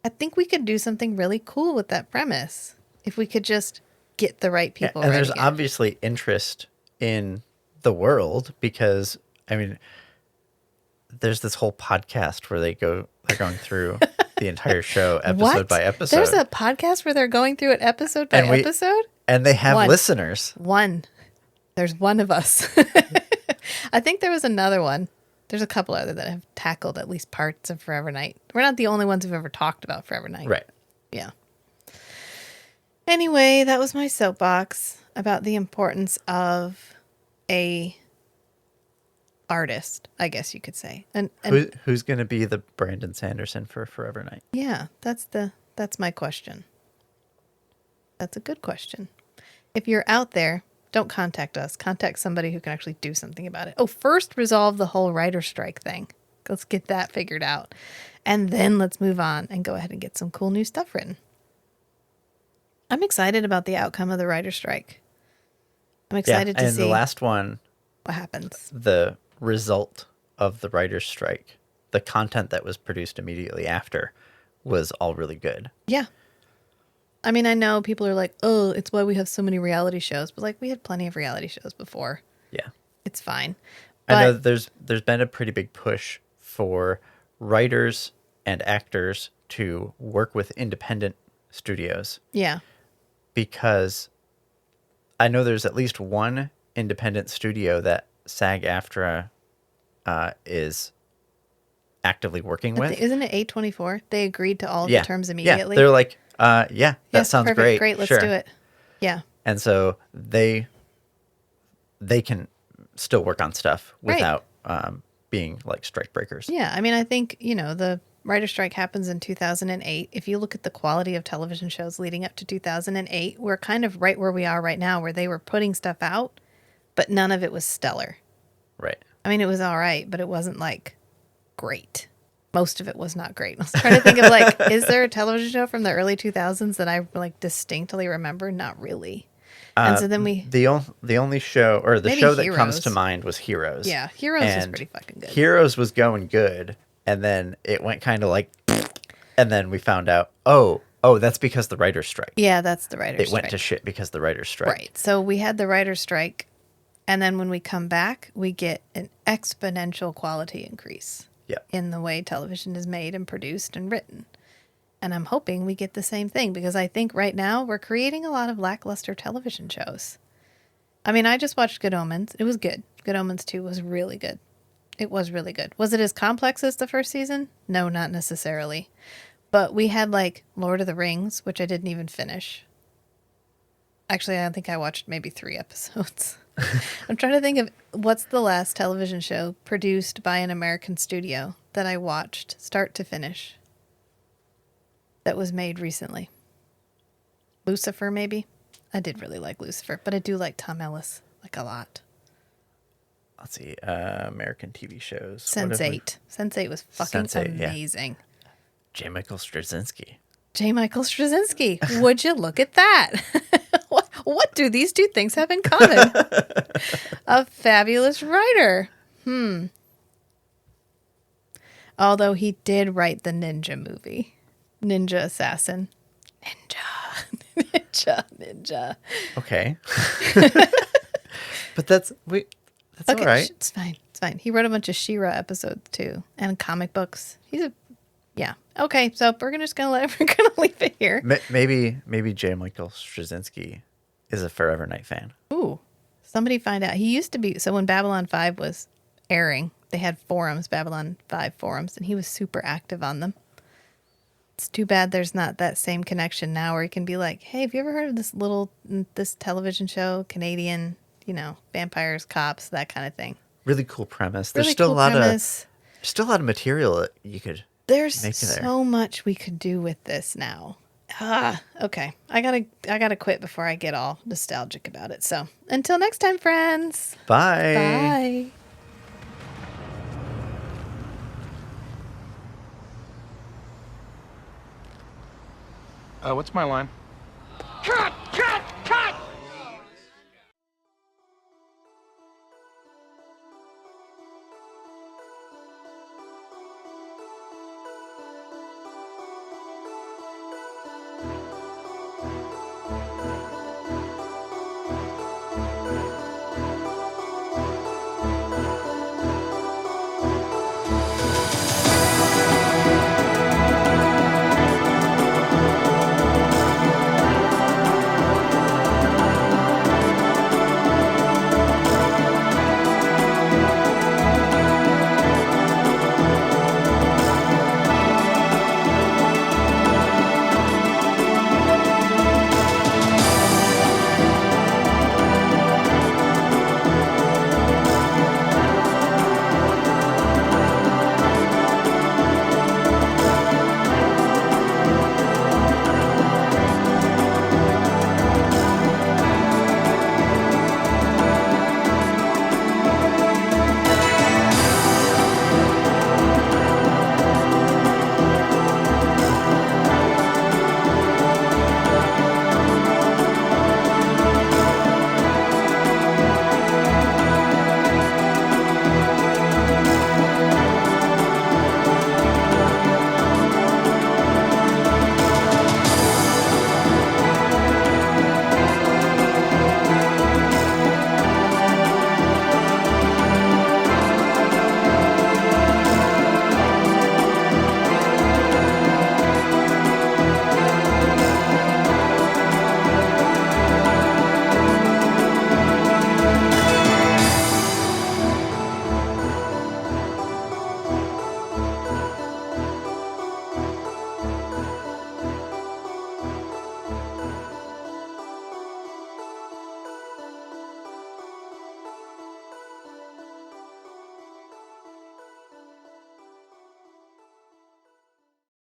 Speaker 4: I think we could do something really cool with that premise if we could just get the right people.
Speaker 5: And there's obviously interest in the world because, I mean, there's this whole podcast where they're going through the entire show episode by episode.
Speaker 4: There's a podcast where they're going through it episode by episode?
Speaker 5: And they have listeners.
Speaker 4: There's one of us. I think there was another one. There's a couple other that have tackled at least parts of Forever Night. We're not the only ones who've ever talked about Forever Night.
Speaker 5: Right.
Speaker 4: Yeah. Anyway, that was my soapbox about the importance of a artist, I guess you could say. And
Speaker 5: who's going to be the Brandon Sanderson for Forever Night?
Speaker 4: Yeah, that's my question. That's a good question. If you're out there, don't contact us. Contact somebody who can actually do something about it. Oh, first resolve the whole writer strike thing. Let's get that figured out. And then let's move on and go ahead and get some cool new stuff written. I'm excited about the outcome of the writer strike. I'm excited to see
Speaker 5: the last one,
Speaker 4: what happens.
Speaker 5: The result of the writer's strike, the content that was produced immediately after was all really good.
Speaker 4: Yeah. I mean, I know people are like, oh, it's why we have so many reality shows. But, we had plenty of reality shows before.
Speaker 5: Yeah.
Speaker 4: It's fine. But
Speaker 5: I know there's been a pretty big push for writers and actors to work with independent studios.
Speaker 4: Yeah.
Speaker 5: Because I know there's at least one independent studio that SAG-AFTRA is actively working with.
Speaker 4: Isn't it A24? They agreed to all the terms immediately.
Speaker 5: Yeah, they're like, that sounds
Speaker 4: perfect,
Speaker 5: great.
Speaker 4: Great, let's do it. Yeah.
Speaker 5: And so they can still work on stuff without being like strike breakers.
Speaker 4: Yeah, I mean, I think, the writer strike happens in 2008. If you look at the quality of television shows leading up to 2008, we're kind of right where we are right now, where they were putting stuff out, but none of it was stellar.
Speaker 5: Right.
Speaker 4: I mean, it was all right, but it wasn't great. Most of it was not great. I was trying to think of is there a television show from the early 2000s that I distinctly remember? Not really. And so then
Speaker 5: the only show or the
Speaker 4: maybe
Speaker 5: show that
Speaker 4: Heroes.
Speaker 5: comes to mind was Heroes.
Speaker 4: Yeah, Heroes was pretty fucking good.
Speaker 5: Heroes was going good, and then it went kind of and then we found out, oh, that's because the writer's strike.
Speaker 4: Yeah, that's the writer's strike.
Speaker 5: It went to shit because the writer's strike.
Speaker 4: Right. So we had the writer's strike, and then when we come back, we get an exponential quality increase. In the way television is made and produced and written. And I'm hoping we get the same thing because I think right now we're creating a lot of lackluster television shows. I mean, I just watched Good Omens. It was good. Good Omens 2 was really good. It was really good. Was it as complex as the first season? No, not necessarily. But we had Lord of the Rings, which I didn't even finish. Actually, I think I watched maybe 3 episodes. I'm trying to think of what's the last television show produced by an American studio that I watched start to finish that was made recently. Lucifer, maybe? I did really like Lucifer, but I do like Tom Ellis a lot.
Speaker 5: Let's see, American TV shows.
Speaker 4: Sense8. Sense8 was fucking amazing.
Speaker 5: Yeah. J. Michael Straczynski.
Speaker 4: J. Michael Straczynski. Would you look at that? What do these two things have in common? A fabulous writer. Although he did write the Ninja movie. Ninja Assassin. Ninja.
Speaker 5: Okay. But that's all right.
Speaker 4: It's fine. He wrote a bunch of She-Ra episodes too, and comic books. Yeah. Okay, so we're gonna leave it here.
Speaker 5: Maybe J. Michael Straczynski is a Forever Night fan.
Speaker 4: Ooh, somebody find out. He used to be. So when Babylon 5 was airing, they had forums, Babylon 5 forums, and he was super active on them. It's too bad there's not that same connection now, where he can be like, "Hey, have you ever heard of this television show, Canadian, vampires, cops, that kind of thing?"
Speaker 5: Really cool premise. There's still a lot of material that you could.
Speaker 4: There's so much we could do with this now. Okay. I gotta quit before I get all nostalgic about it. So until next time, friends.
Speaker 5: Bye.
Speaker 4: Bye.
Speaker 6: What's my line?